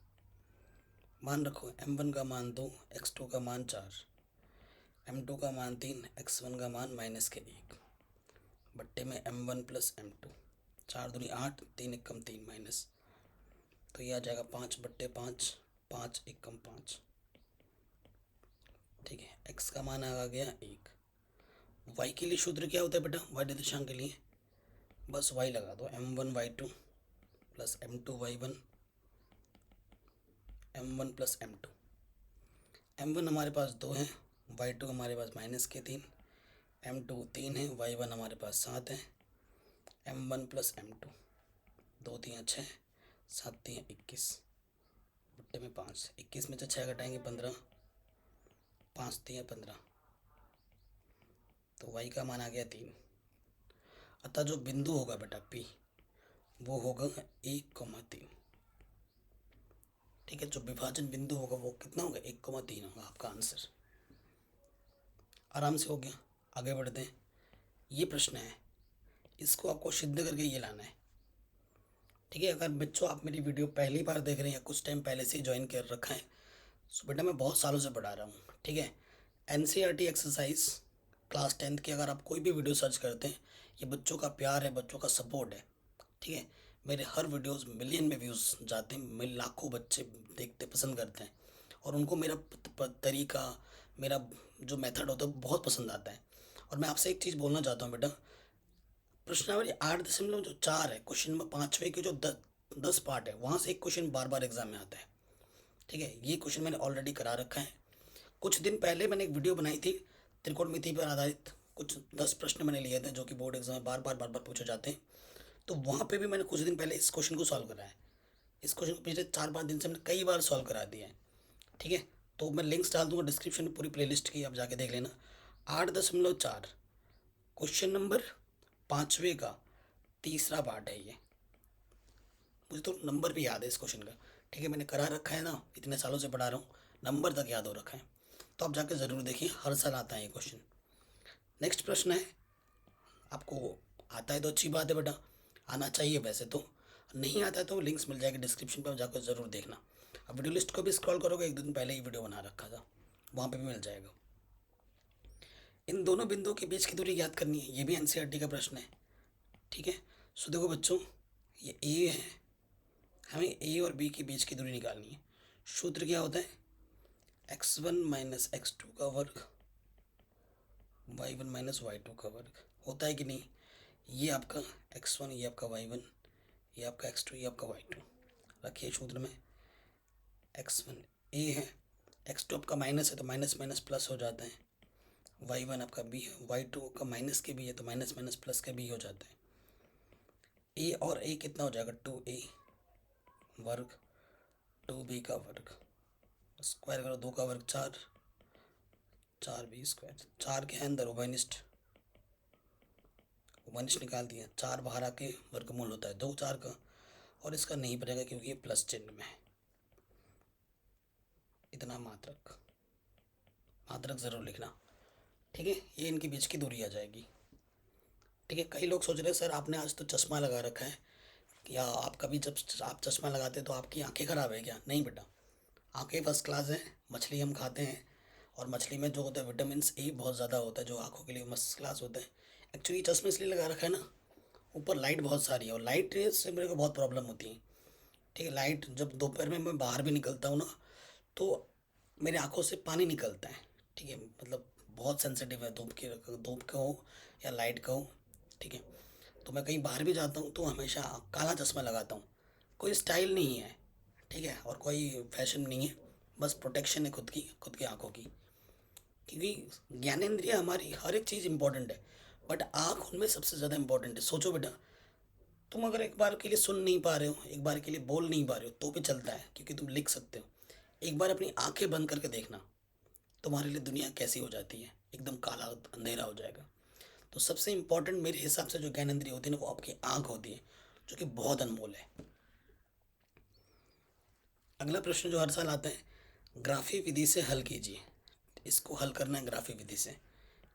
मान रखो m1 का मान 2, x2 का मान 4, m2 का मान 3, x1 का मान -1 बट्टे में m1 प्लस m2। 4 दूनी 8, 3 एकम 3 माइनस, तो ये आ जाएगा 5/5, 5 एकम 5। ठीक है, x का मान आ गया 1। y के लिए सूत्र क्या होता है बेटा? y निर्देशांक के लिए बस y लगा दो, m1 y2 plus m2 y1, m1 plus m2। m1 हमारे पास 2 है, y2 हमारे पास -3, m2 3 है, y1 हमारे पास 7 है, m1 प्लस m2। 2 3 6, 7 3 21 बट्टे में 5। 21 में से 6 घटाएंगे 15, 5 3 15, तो y का मान आ गया 3। अतः जो बिंदु होगा बेटा P वो होगा 1,3। ठीक है, जो विभाजन बिंदु होगा वो कितना होगा? 1,3 होगा आपका आंसर। आराम से हो गया। आगे बढ़ते हैं। ये प्रश्न है, इसको आपको सिद्ध करके ये लाना है। ठीक है, अगर बच्चों आप मेरी वीडियो पहली बार देख रहे हैं या कुछ टाइम पहले से ज्वाइन कर रखा है, तो बेटा मैं बहुत सालों से पढ़ा रहा हूँ। ठीक है, NCERT एक्सरसाइज क्लास 10th की अगर आप कोई भी वीडियो सर्च करते हैं, ये बच्चों का प्यार है, बच्चों का सपोर्ट है। ठीक है, मेरे हर वीडियोस मिलियन में व्यूज़ जाते हैं, मेरे लाखों बच्चे देखते पसंद करते हैं और उनको मेरा तरीका, मेरा जो मेथड होता है बहुत पसंद आता है। और मैं आपसे एक चीज़ बोलना चाहता हूँ बेटा, प्रश्नावली 8.4 है, क्वेश्चन नंबर 5वें के जो 10 पार्ट है वहाँ से एक क्वेश्चन बार बार एग्जाम में आता है। ठीक है, ये क्वेश्चन मैंने ऑलरेडी करा रखा है। कुछ दिन पहले मैंने एक वीडियो बनाई थी त्रिकोणमिति पर आधारित, कुछ 10 प्रश्न मैंने लिए थे जो कि बोर्ड एग्जाम में बार बार पूछे जाते हैं। तो वहाँ पे भी मैंने कुछ दिन पहले इस क्वेश्चन को सॉल्व करा है। इस क्वेश्चन को पिछले 4-5 दिन से मैंने कई बार सॉल्व करा दिया है। ठीक है, तो मैं लिंक्स डाल दूंगा डिस्क्रिप्शन में, पूरी प्लेलिस्ट की, आप जाके देख लेना। 8.4 क्वेश्चन नंबर 5वें का तीसरा पार्ट है ये। मुझे तो नंबर भी याद है इस क्वेश्चन का। ठीक है, मैंने करा रखा है ना, इतने सालों से पढ़ा रहा हूँ, नंबर तक याद हो रखा है। तो आप जाकर ज़रूर देखिए, हर साल आता है ये क्वेश्चन। नेक्स्ट प्रश्न है, आपको आता है तो अच्छी बात है बेटा, आना चाहिए वैसे तो, नहीं आता है तो लिंक्स मिल जाएगी डिस्क्रिप्शन पर, जाकर ज़रूर देखना। अब वीडियो लिस्ट को भी स्क्रॉल करोगे, एक दिन पहले ही वीडियो बना रखा था, वहाँ पे भी मिल जाएगा। इन दोनों बिंदुओं के बीच की दूरी याद करनी है, ये भी एनसीईआरटी का प्रश्न है, ठीक है। सो देखो बच्चों, ये ए है, हमें ए और बी के बीच की दूरी निकालनी है। सूत्र क्या होता है, x1 माइनस x2 का वर्ग, y1 माइनस y2 का वर्ग, होता है कि नहीं। ये आपका x1, ये आपका y1, ये आपका x2, ये आपका y2 रखिए सूत्र में। x1 a है, x2 आपका माइनस है तो माइनस माइनस प्लस हो जाता है, y1 आपका b है, y2 का माइनस के b है तो माइनस माइनस प्लस का b हो जाता है। a और a कितना हो जाएगा, 2a वर्ग 2b का वर्ग, स्क्वायर करो, 2 का वर्ग 4, 4b स्क्वायर, 4 के अंदर उभयनिष्ठ निकाल दिया, 4 बाहर आके वर्गमूल होता है 2 4 का, और इसका नहीं बनेगा क्योंकि ये प्लस चिन्ह में है। इतना मात्रक ज़रूर लिखना, ठीक है। ये इनके बीच की दूरी आ जाएगी, ठीक है। कई लोग सोच रहे हैं सर आपने आज तो चश्मा लगा रखा है, या आप कभी जब आप चश्मा लगाते तो आपकी आंखें ख़राब है क्या? नहीं बेटा, आंखें फर्स्ट क्लास हैं। मछली हम खाते हैं, और मछली में जो होता है विटामिन ए बहुत ज़्यादा होता है, जो आंखों के लिए फर्स्ट क्लास होता है। एक्चुअली चश्मा इसलिए लगा रखा है ना, ऊपर लाइट बहुत सारी है, और लाइट से मेरे को बहुत प्रॉब्लम होती है, ठीक है। लाइट जब दोपहर में मैं बाहर भी निकलता हूँ ना, तो मेरी आंखों से पानी निकलता है, ठीक है। मतलब बहुत सेंसिटिव है, धूप का हो या लाइट का हो, ठीक है। तो मैं कहीं बाहर भी जाता हूँ तो हमेशा काला चश्मा लगाता हूँ। कोई स्टाइल नहीं है, ठीक है, और कोई फैशन नहीं है, बस प्रोटेक्शन है खुद की आंखों की। क्योंकि ज्ञानेंद्रिय हमारी हर एक चीज़ इंपॉर्टेंट है, बट आँख उनमें सबसे ज़्यादा इंपॉर्टेंट है। सोचो बेटा, तुम अगर एक बार के लिए सुन नहीं पा रहे हो, एक बार के लिए बोल नहीं पा रहे हो, तो भी चलता है क्योंकि तुम लिख सकते हो। एक बार अपनी आंखें बंद करके देखना, तुम्हारे लिए दुनिया कैसी हो जाती है, एकदम काला अंधेरा हो जाएगा। तो सबसे इम्पोर्टेंट मेरे हिसाब से जो ज्ञानेंद्रिय होती है ना, वो आपकी आंख होती है, जो कि बहुत अनमोल है। अगला प्रश्न जो हर साल आता है, ग्राफी विधि से हल कीजिए। इसको हल करना है ग्राफी विधि से,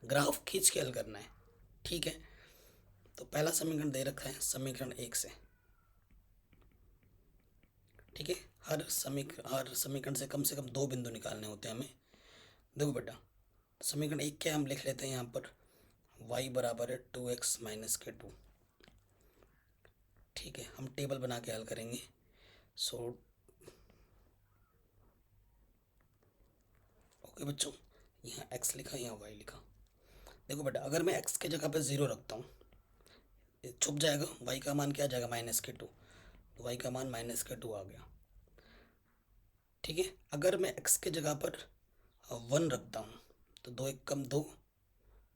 ग्राफ खींच के हल करना है, ठीक है। तो पहला समीकरण दे रखा है समीकरण 1 से, ठीक है। हर समीकरण से कम 2 बिंदु निकालने होते हैं हमें। देखो बेटा, समीकरण 1 क्या हम लिख लेते हैं यहाँ पर, y बराबर है 2x माइनस के 2, ठीक है। हम टेबल बना के हल करेंगे। सो ओके बच्चों, यहाँ x लिखा, यहाँ y लिखा। देखो बेटा, अगर मैं x के जगह पे 0 रखता हूँ, छुप जाएगा, y का मान क्या आ जाएगा, माइनस के 2, तो y का मान माइनस के 2 आ गया, ठीक है। अगर मैं x के जगह पर 1 रखता हूँ, तो 2 1 कम 2,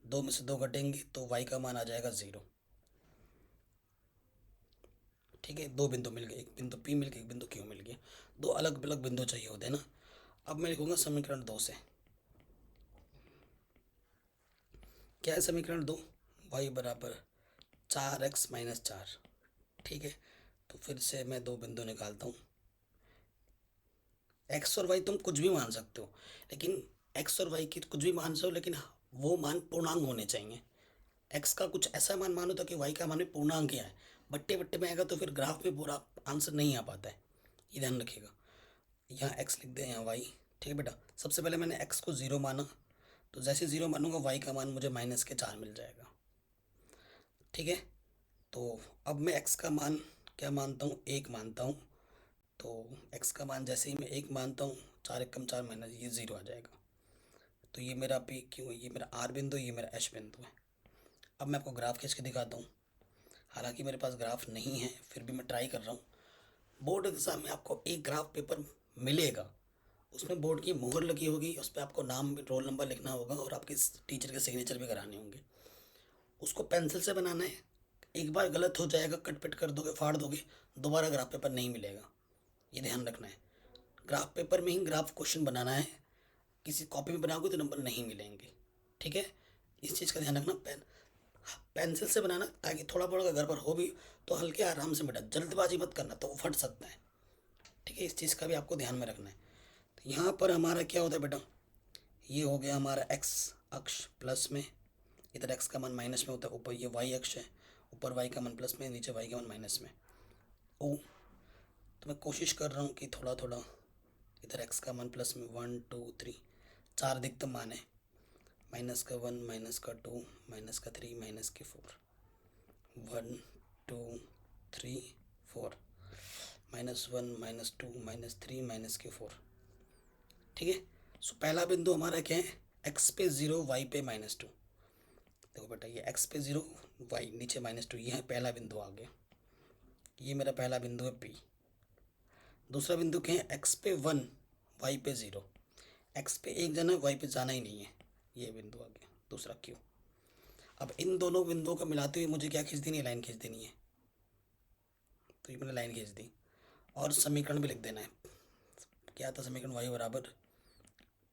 2 में से 2 घटेंगे तो y का मान आ जाएगा 0, ठीक है। 2 बिंदु मिल गए, एक बिंदु P मिल गया, एक बिंदु Q मिल गया, 2 अलग अलग बिंदु चाहिए होते हैं ना। अब मैं लिखूंगा समीकरण 2 से, क्या है समीकरण 2, y बराबर 4x माइनस 4, ठीक है। तो फिर से मैं 2 बिंदु निकालता हूँ। x और y तुम कुछ भी मान सकते हो, लेकिन x और y की कुछ भी मान सकते हो, लेकिन वो मान पूर्णांक होने चाहिए। x का कुछ ऐसा मान मानो तो कि y का मान भी पूर्णांक ही है, बट्टे बट्टे में आएगा तो फिर ग्राफ में पूरा आंसर नहीं आ पाता है, ये ध्यान रखिएगा। यहाँ x लिख दें, यहाँ y, ठीक है बेटा। सबसे पहले मैंने x को 0 माना, तो जैसे 0 मानूंगा y का मान मुझे माइनस के 4 मिल जाएगा, ठीक है। तो अब मैं x का मान क्या मानता हूँ, 1 मानता हूँ। तो x का मान जैसे ही मैं 1 मानता हूँ, 4 1 कम 4 माइनस ये 0 आ जाएगा। तो ये मेरा P क्यों, ये मेरा R बिंदु, ये मेरा H बिंदु है। अब मैं आपको ग्राफ खींच के दिखाता हूँ, हालांकि मेरे पास ग्राफ नहीं है, फिर भी मैं ट्राई कर रहा हूँ। बोर्ड एग्ज़ाम में आपको एक ग्राफ पेपर मिलेगा, उसमें बोर्ड की मुहर लगी होगी, उस पर आपको नाम रोल नंबर लिखना होगा और आपके टीचर के सिग्नेचर भी कराने होंगे। उसको पेंसिल से बनाना है, एक बार गलत हो जाएगा, कट पिट कर दोगे, फाड़ दोगे, दोबारा ग्राफ पेपर नहीं मिलेगा, ये ध्यान रखना है। ग्राफ पेपर में ही ग्राफ क्वेश्चन बनाना है, किसी कॉपी में बनाओगे तो नंबर नहीं मिलेंगे, ठीक है। इस चीज़ का ध्यान रखना। पेंसिल से बनाना, ताकि थोड़ा बहुत अगर गड़बड़ हो भी तो हल्के आराम से बेटा, जल्दबाजी मत करना, तो वो फट सकता है, ठीक है। इस चीज़ का भी आपको ध्यान में रखना है। तो यहाँ पर हमारा क्या होता है बेटा, ये हो गया हमारा एक्स अक्ष प्लस में, इधर एक्स का मान माइनस में होता है, ऊपर ये वाई अक्ष है, ऊपर वाई का मान प्लस में, नीचे वाई का मान माइनस में। ओ तो मैं कोशिश कर रहा हूँ कि थोड़ा थोड़ा इधर एक्स का मान प्लस में, 1 2 3 4 अधिकतम मान है, माइनस का 1 माइनस का 2 माइनस का 3 माइनस के 4, 1 2 3 4, -1 -2 -3 माइनस के 4। ठीक है। सो पहला बिंदु हमारा क्या है, एक्स पे 0 वाई पे -2। देखो बेटा ये एक्स पे 0 वाई नीचे -2, ये है पहला बिंदु आ गया, ये मेरा पहला बिंदु है पी। दूसरा बिंदु क्या है, एक्स पे 1 वाई पे 0, एक्स पे एक जाना है वाई पे जाना ही नहीं है, ये बिंदु आ गया दूसरा क्यू। अब इन दोनों बिंदुओं को मिलाते हुए मुझे क्या खींच देनी है, लाइन खींच देनी है। तो ये मैंने लाइन खींच दी और समीकरण भी लिख देना है। क्या था समीकरण, वाई बराबर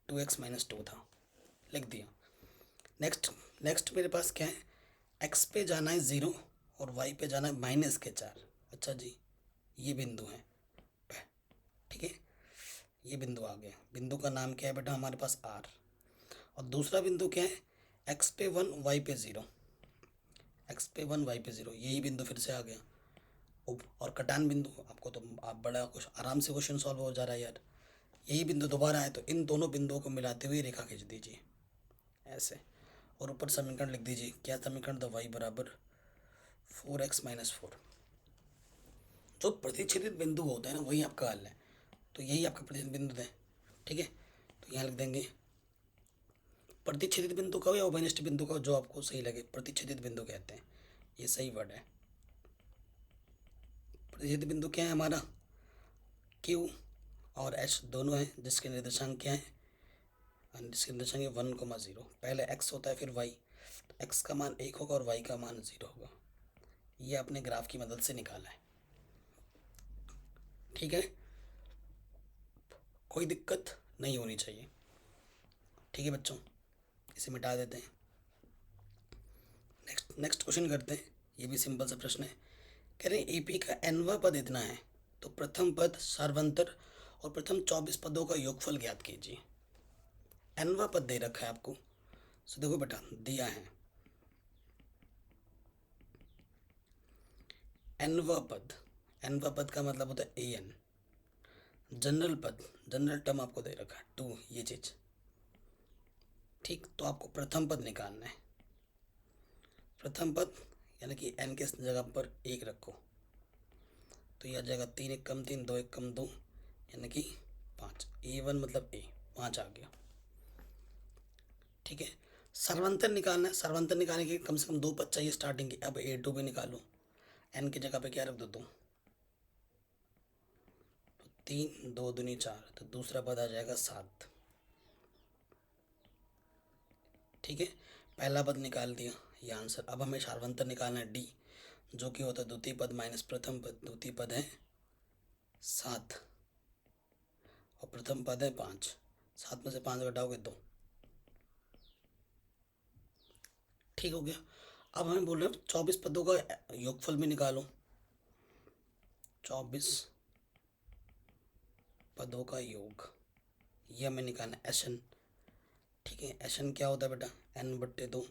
2x - 2 था, लिख दिया। नेक्स्ट नेक्स्ट मेरे पास क्या है, एक्स पे जाना है 0 और वाई पे जाना है -4। अच्छा जी, ये बिंदु है, ठीक है, ये बिंदु आ गया। बिंदु का नाम क्या है बेटा हमारे पास आर। और दूसरा बिंदु क्या है, एक्स पे 1 वाई पे 0, एक्स पे 1 वाई पे 0, यही बिंदु फिर से आ गया। और कटान बिंदु, आपको तो आप बड़ा कुछ आराम से क्वेश्चन सॉल्व हो जा रहा है यार। यही बिंदु दोबारा है, तो इन दोनों बिंदुओं को मिलाते हुए रेखा खींच दीजिए ऐसे, और ऊपर समीकरण लिख दीजिए। क्या समीकरण था, वाई बराबर 4x - 4। जो प्रतिच्छेदित बिंदु होता है ना वही आपका हल है, तो यही आपका प्रतिच्छेदित बिंदु है। ठीक है, तो यहाँ लिख देंगे प्रतिच्छेदित बिंदु का या उभयनिष्ठ बिंदु का, जो आपको सही लगे, प्रतिच्छेदित बिंदु कहते हैं, ये सही वर्ड है। प्रतिच्छेदित बिंदु क्या है हमारा, क्यू और एच दोनों हैं, जिसके निर्देशांक क्या है, जिसके निर्देशांक 1,0। पहले एक्स होता है फिर वाई, तो एक्स का मान 1 होगा और वाई का मान 0 होगा। ये आपने ग्राफ की मदद से निकाला है। ठीक है, कोई दिक्कत नहीं होनी चाहिए। ठीक है बच्चों, इसे मिटा देते हैं। नेक्स्ट क्वेश्चन करते हैं। ये भी सिंपल सा प्रश्न है। कह रहे हैं एपी का एनवा पद इतना है, तो प्रथम पद सार्वंतर और प्रथम 24 पदों का योगफल ज्ञात कीजिए। एनवा पद दे रखा है आपको, सो देखो बेटा दिया है एनवा पद। एनवा पद का मतलब होता है ए एन। जनरल पद, जनरल टर्म आपको दे रखा है 2, ये चीज। ठीक, तो आपको प्रथम पद निकालना है। प्रथम पद यानी कि एन के जगह पर 1 रखो, तो यह जगह 3 1 कम 3 2 1 कम 2 यानी कि 5। A1 मतलब ए 5 आ गया। ठीक है, सर्वंतर निकालना है। सर्वंतर निकालने के कम से कम 2 पद चाहिए स्टार्टिंग की। अब A2 भी निकालो, एन की जगह पे क्या रख दो 2, तो 3 2 दूनी 4, तो दूसरा पद आ जाएगा 7। ठीक है, पहला पद निकाल दिया, ये आंसर। अब हमें सार्वंतर निकालना है डी, जो कि होता है द्वितीय पद माइनस प्रथम पद। द्वितीय पद है 7 और प्रथम पद है 5। 7 में से 5 घटाओगे 2। ठीक हो गया। अब हमें बोल रहे हैं 24 पदों का योगफल भी निकालो। 24 पदों का योग, ये हमें निकालना है एस एन। ठीक है, एस एन क्या होता है बेटा, n/2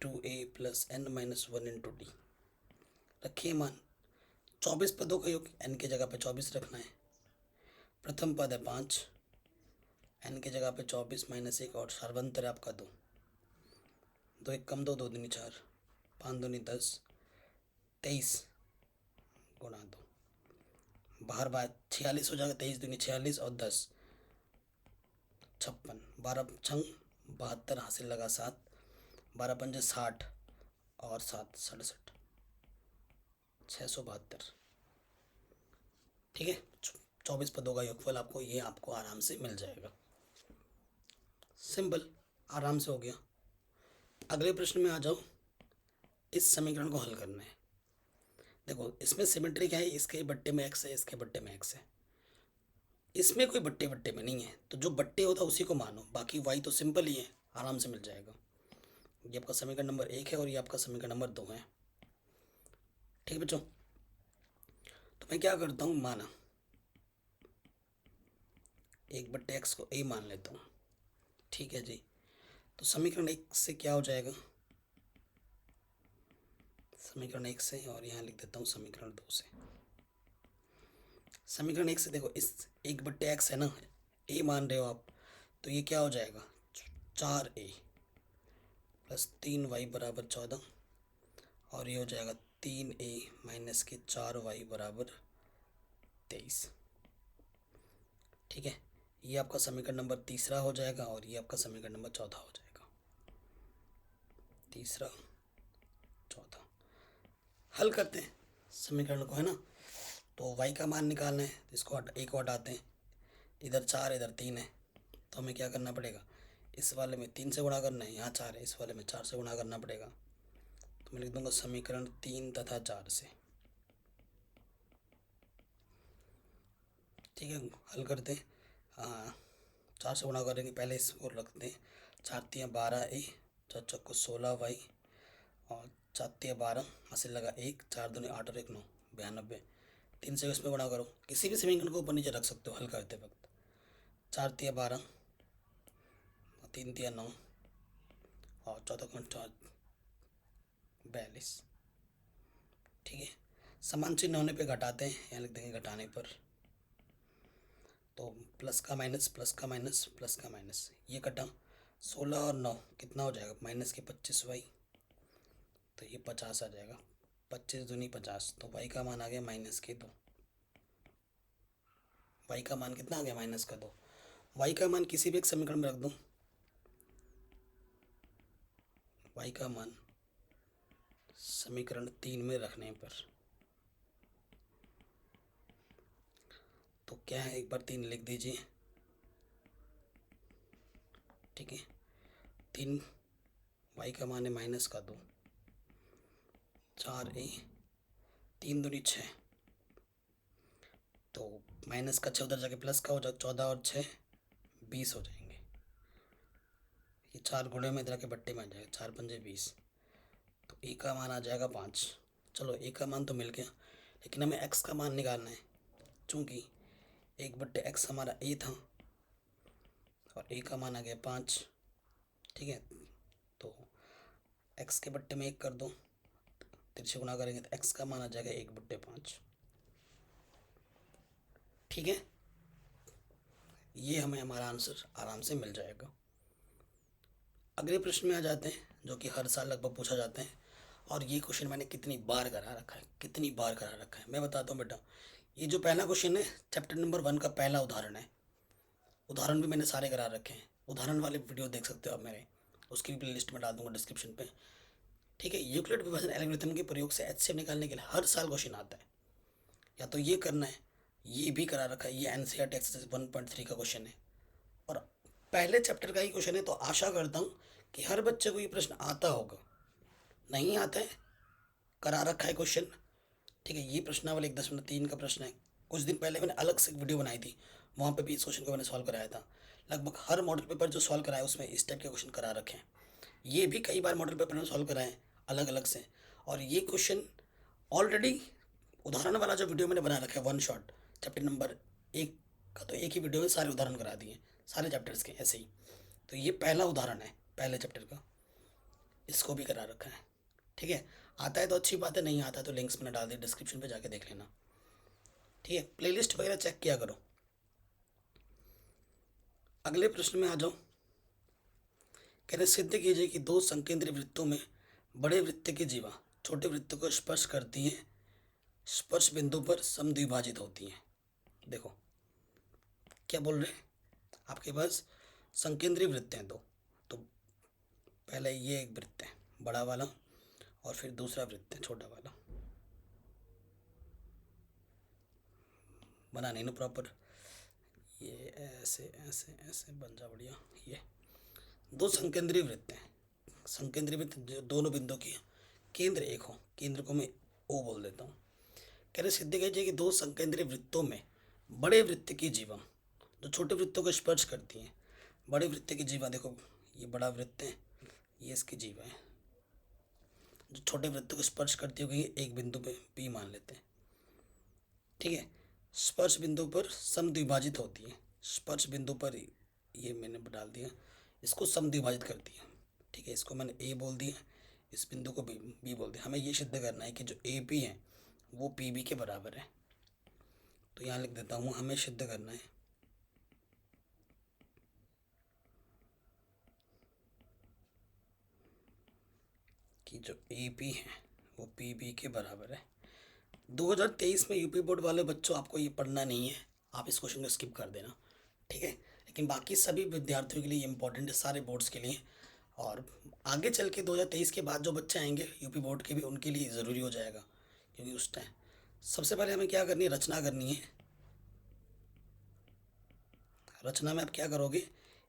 2a + n-1 × d। रखिए मान 24 पदों का योग, n की जगह पे 24 रखना है। प्रथम पद है 5, n की जगह पे 24 - 1 और सार्वंतर है आपका 2। 2 1 कम 2 2 दूनी 4, 5 दूनी 10, 23 गुणा 2, बाहर बार 46 हो जाएगा। 23 दूनी 46 और 10 56, 12 छंग 72 हासिल लगा 7, 12 पंजे 60 और 7 67, 672। ठीक है, 24 पदों का योगफल आपको, ये आपको आराम से मिल जाएगा। सिंपल, आराम से हो गया। अगले प्रश्न में आ जाओ। इस समीकरण को हल करना है। देखो इसमें सिमेट्री क्या है, इसके बट्टे में एक्स है, इसके बट्टे में एक्स है। इसमें कोई बट्टे बट्टे में नहीं है, तो जो बट्टे होता है उसी को मानो, बाकी वाई तो सिंपल ही है, आराम से मिल जाएगा। ये आपका समीकरण नंबर 1 है और ये आपका समीकरण नंबर 2 है। ठीक है बच्चों, तो मैं क्या करता हूँ, माना 1/x को a मान लेता हूँ। ठीक है जी। तो समीकरण 1 से क्या हो जाएगा, समीकरण 1 से, और यहाँ लिख देता हूँ समीकरण 2 से। समीकरण 1 से देखो, इस 1/x है ना, ए मान रहे हो आप, तो ये क्या हो जाएगा, 4a प्लस 3y बराबर 14, और ये हो जाएगा 3a माइनस के 4y बराबर 23। ठीक है, ये आपका समीकरण नंबर तीसरा हो जाएगा, और ये आपका समीकरण नंबर चौथा हो जाएगा। तीसरा चौथा हल करते हैं समीकरण को, है ना। तो y का मान निकालना है, तो इसको एक को हटाते हैं, इधर 4 इधर 3 है, तो हमें क्या करना पड़ेगा, इस वाले में 3 से गुणा करना है, यहाँ 4 है, इस वाले में 4 से गुणा करना पड़ेगा। तो मैं लिख दूंगा समीकरण 3 तथा 4 से। ठीक है, हल करते हैं। 4 से गुणा करेंगे, पहले इसको रखते हैं, 4 तिया 12a, 4 चौको 16y, और 4 तिया 12, हाथ से लगा 1, 4 दूनी 8 और 1 9, 92। 3 से इसमें गुणा करो, किसी भी समीकरण को ऊपर नीचे रख सकते हो हल करते वक्त। 4 तिया 12, 3 तिया 9, और 14 को 42। ठीक है, समान चिन्ह होने पे घटाते हैं, यहाँ लिख देंगे घटाने पर। तो प्लस का माइनस, प्लस का माइनस, प्लस का माइनस, ये कटा, 16 और 9 कितना हो जाएगा, माइनस के 25y, तो ये 50 आ जाएगा। 25 दूनी 50, तो y का मान आ गया माइनस के 2। y का मान कितना आ गया, माइनस का 2। y का मान किसी भी एक समीकरण में रख दूँ, y का मान समीकरण 3 में रखने पर तो क्या है, एक बार 3 लिख दीजिए। ठीक है, 3 y का मान है माइनस का 2, 4a, 3 दूनी 6, तो माइनस का 6 उधर जाके प्लस का हो जाए, 14 और 6 20 हो जाएंगे। ये 4 गुणे में इधर के बट्टे में आ जाएगा, 4 पंजे 20, तो ए का मान आ जाएगा 5। चलो ए का मान तो मिल गया, लेकिन हमें एक्स का मान निकालना है, चूँकि 1/x हमारा ए था, और ए का मान आ गया 5। ठीक है, तो एक्स के बट्टे में 1 कर दो, तिरछे गुणा करेंगे तो एक्स का मान आ जाएगा 1/5। ठीक है, ये हमें हमारा आंसर आराम से मिल जाएगा। अगले प्रश्न में आ जाते हैं, जो कि हर साल लगभग पूछा जाता है, और ये क्वेश्चन मैंने कितनी बार करा रखा है, कितनी बार करा रखा है मैं बताता हूँ बेटा। ये जो पहला क्वेश्चन है, चैप्टर नंबर 1 का पहला उदाहरण है। उदाहरण भी मैंने सारे करा रखे हैं, उदाहरण वाले वीडियो देख सकते हो आप मेरे, उसकी भी प्ले लिस्ट में डाल दूंगा डिस्क्रिप्शन पे। ठीक है, यूक्लिड विभाजन एल्गोरिथम के प्रयोग से एचसीएफ निकालने के लिए हर साल क्वेश्चन आता है, या तो ये करना है, ये भी करा रखा है, ये एनसीईआरटी एक्सरसाइज 1.3 का क्वेश्चन है, और पहले चैप्टर का ही क्वेश्चन है, तो आशा करता हूँ कि हर बच्चे को ये प्रश्न आता होगा। नहीं आता है, करा रखा है क्वेश्चन। ठीक है, ये प्रश्नावली 1.3 का प्रश्न है। कुछ दिन पहले मैंने अलग से एक वीडियो बनाई थी, वहाँ पे भी इस क्वेश्चन को मैंने सॉल्व कराया था। लगभग हर मॉडल पेपर जो सॉल्व कराया उसमें इस टाइप के क्वेश्चन करा रखे हैं। ये भी कई बार मॉडल पेपर में सॉल्व कराए अलग अलग से, और ये क्वेश्चन ऑलरेडी उदाहरण वाला जो वीडियो मैंने बना रखा है 1 शॉट चैप्टर नंबर 1 का, तो एक ही वीडियो में सारे उदाहरण करा दिए, सारे चैप्टर्स के ऐसे ही। तो ये पहला उदाहरण है पहले चैप्टर का, इसको भी करा रखा है। ठीक है, आता है तो अच्छी बात है, नहीं आता है तो लिंक्स मैंने डाल दिए डिस्क्रिप्शन पे, जाके देख लेना। ठीक है, प्लेलिस्ट वगैरह चेक किया करो। अगले प्रश्न में आ जाओ। कह रहे सिद्ध कीजिए कि दो संकेंद्रीय वृत्तों में बड़े वृत्त की जीवा छोटे वृत्त को स्पर्श करती है, स्पर्श बिंदु पर समद्विभाजित होती हैं। देखो क्या बोल रहे हैं, आपके पास संकेंद्रीय वृत्त हैं दो, तो पहले ये एक वृत्त है बड़ा वाला, और फिर दूसरा वृत्त है छोटा वाला। बना नहीं ना प्रॉपर, ये ऐसे ऐसे ऐसे बन जा बढ़िया। ये दो संकेंद्रीय वृत्त हैं, संकेंद्रीय वृत्त जो दोनों बिंदु की केंद्र एक हो, केंद्र को मैं ओ बोल देता हूँ। कह रहे सिद्ध कीजिए कि दो संकेंद्रीय वृत्तों में बड़े वृत्त की जीवा जो छोटे वृत्तों को स्पर्श करती हैं। बड़े वृत्त की जीवा देखो, ये बड़ा वृत्त है, ये इसकी जीवा है, जो छोटे वृत्तों को स्पर्श करती होगी एक बिंदु पे पी मान लेते हैं। ठीक है, स्पर्श बिंदु पर समद्विभाजित होती है। स्पर्श बिंदु पर ये मैंने डाल दिया, इसको समद्विभाजित करती है। ठीक है, इसको मैंने ए बोल दिया, इस बिंदु को बी बोल दिया। हमें ये सिद्ध करना है कि जो ए पी है वो पी बी के बराबर है। तो यहाँ लिख देता हूँ, हमें सिद्ध करना है कि जो ए पी है वो पी बी के बराबर है। 2023 में यूपी बोर्ड वाले बच्चों, आपको ये पढ़ना नहीं है, आप इस क्वेश्चन को स्किप कर देना। ठीक है, लेकिन बाकी सभी विद्यार्थियों के लिए इम्पोर्टेंट है, सारे बोर्ड्स के लिए। और आगे चल के 2023 के बाद जो बच्चे आएंगे यूपी बोर्ड के भी, उनके लिए ज़रूरी हो जाएगा, क्योंकि उस टाइम सबसे पहले हमें क्या करनी है, रचना करनी है। रचना में आप क्या करोगे,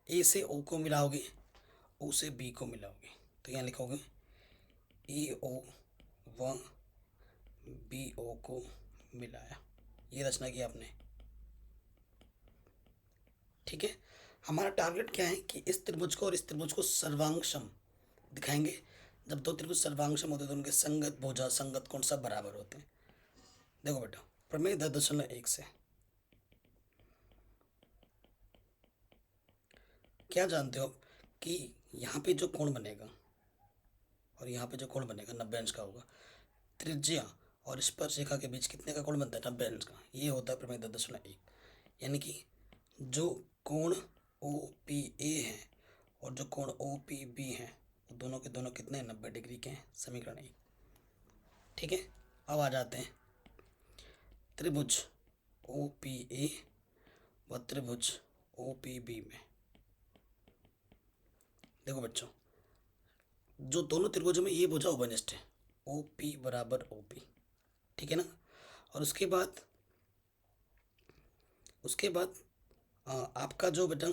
ए से ओ को मिलाओगे, ओ से बी को मिलाओगे। तो यहाँ लिखोगे ए ओ व बी ओ को मिलाया, ये रचना की आपने। ठीक है, हमारा टारगेट क्या है कि इस त्रिभुज को और इस त्रिभुज को सर्वांगसम दिखाएंगे। जब दो त्रिभुज सर्वांगसम होते हैं तो उनके संगत भुजा, संगत कोण सब बराबर होते हैं। देखो बेटा, प्रमेय 10.1 से क्या जानते हो कि यहाँ पे जो कोण बनेगा और यहाँ पे जो कोण बनेगा 90 अंश का होगा। त्रिज्या और स्पर्श रेखा के बीच कितने का कोण बनता है, 90 अंश का। ये होता है प्रमेय 10.1। यानी कि जो कोण ओ पी ए है और जो कोण ओ पी बी है, वो दोनों के दोनों कितने हैं, 90 डिग्री के हैं। समीकरण 1। ठीक है, अब आ जाते हैं त्रिभुज ओ पी ए व त्रिभुज ओ पी बी में। देखो बच्चों, जो दोनों त्रिभुजों में ये भुजा उपनिष्ठ है, ओ पी बराबर ओ पी। ठीक है ना। और उसके बाद आपका जो बेटा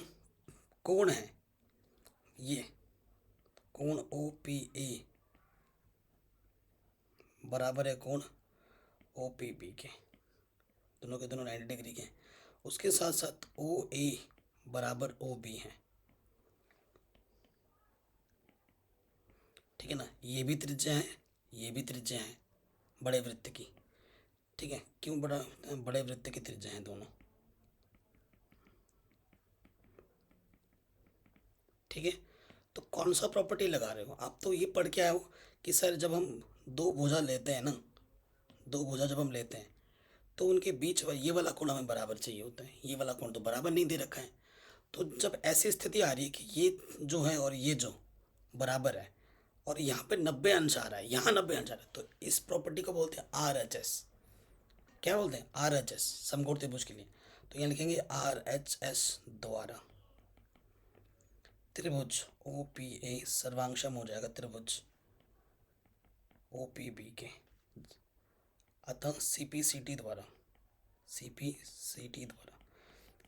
कोण है, ये कोण ओ पी ए बराबर है कोण ओ पी बी के, दोनों के दोनों 90 डिग्री के हैं। उसके साथ साथ ओ ए बराबर ओ बी है। ठीक है ना, ये भी त्रिज्या है, ये भी त्रिज्या है बड़े वृत्त की। ठीक है, क्यों बड़े वृत्त की त्रिज्या है दोनों। ठीक है, तो कौन सा प्रॉपर्टी लगा रहे हो आप, तो ये पढ़ के आए हो कि सर जब हम दो भुजा लेते हैं ना, दो भुजा जब हम लेते हैं तो उनके बीच ये वाला कोण हमें बराबर चाहिए होता है, ये वाला कोण तो बराबर नहीं दे रखा है। तो जब ऐसी स्थिति आ रही है कि ये जो है और ये जो बराबर है और यहाँ पे 90 अंश आ रहा है, यहाँ 90 अंश आ रहा है, तो इस प्रॉपर्टी को बोलते हैं आर एच एस। क्या बोलते हैं, आर एच एस, समकोण त्रिभुज के लिए। तो यहाँ लिखेंगे आर एच एस द्वारा त्रिभुज ओ पी ए सर्वांगसम हो जाएगा त्रिभुज ओ पी बी के। अतः सी पी सी टी द्वारा, सी पी सी टी द्वारा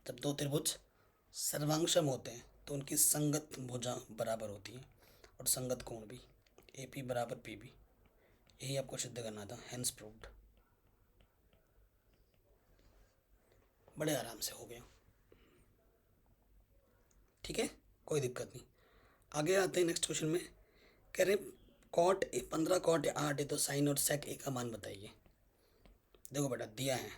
जब दो त्रिभुज सर्वांगसम होते हैं तो उनकी संगत भुजा बराबर होती है और संगत कोण भी, ए पी बराबर पी बी। यही आपको सिद्ध करना था, हेंस प्रूव्ड। बड़े आराम से हो गया। ठीक है, कोई दिक्कत नहीं। आगे आते हैं नेक्स्ट क्वेश्चन में। कह रहे कॉट 15 कॉट 8 है तो साइन और सेक ए का मान बताइए। देखो बेटा, दिया है,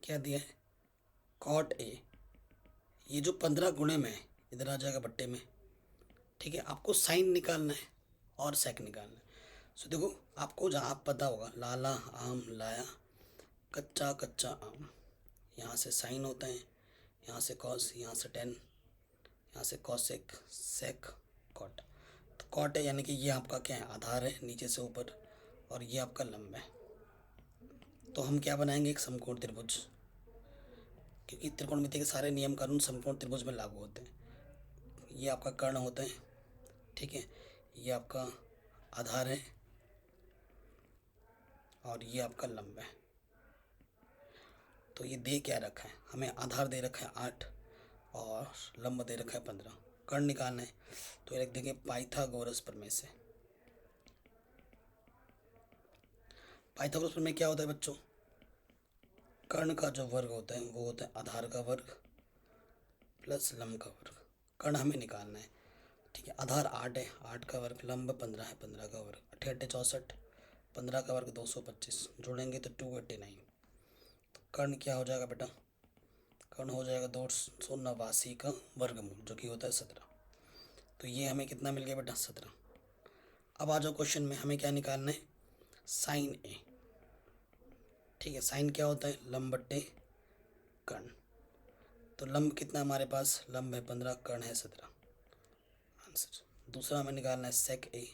क्या दिया है, कॉट ए, ये जो 15 गुणे में है इधर आ जाएगा बट्टे में। ठीक है, आपको साइन निकालना है और सेक निकालना है। सो देखो, आपको जहाँ पता होगा, लाला आम लाया, कच्चा कच्चा आम, यहाँ से साइन होता है, यहाँ से कॉस, यहाँ से टेन, यहाँ से कॉसेक, सेक, कॉट। तो कॉट है यानी कि ये आपका क्या है, आधार है नीचे से ऊपर, और ये आपका लंब है। तो हम क्या बनाएंगे, एक समकोण त्रिभुज, क्योंकि त्रिकोणमिति के सारे नियम कानून समकोण त्रिभुज में लागू होते हैं। ये आपका कर्ण होता है, ठीक है, ये आपका आधार है और ये आपका लंब है। तो ये दे क्या रखा है, हमें आधार दे रखा है 8 और लंब दे रखा है 15। कर्ण निकालना है तो ये रख देंगे पाइथागोरस प्रमेय से। पाइथागोरस प्रमेय क्या होता है बच्चों, कर्ण का जो वर्ग होता है वो होता है आधार का वर्ग प्लस लंब का वर्ग। कर्ण हमें निकालना है। ठीक है, आधार 8 है, 8 का वर्ग, लंब 15 है, 15 का वर्ग, 8 8 64, 15 का वर्ग 225, जोड़ेंगे तो 289। तो कर्ण क्या हो जाएगा बेटा, कर्ण हो जाएगा 289 का वर्गमूल जो कि होता है 17। तो ये हमें कितना मिल गया बेटा 17। अब आ जाओ क्वेश्चन में, हमें क्या निकालना है, साइन ए। ठीक है, साइन क्या होता है, लंब बट्टे कर्ण। तो लंब कितना हमारे पास, लंब है 15, कर्ण है 17, आंसर। दूसरा हमें निकालना है सेक ए।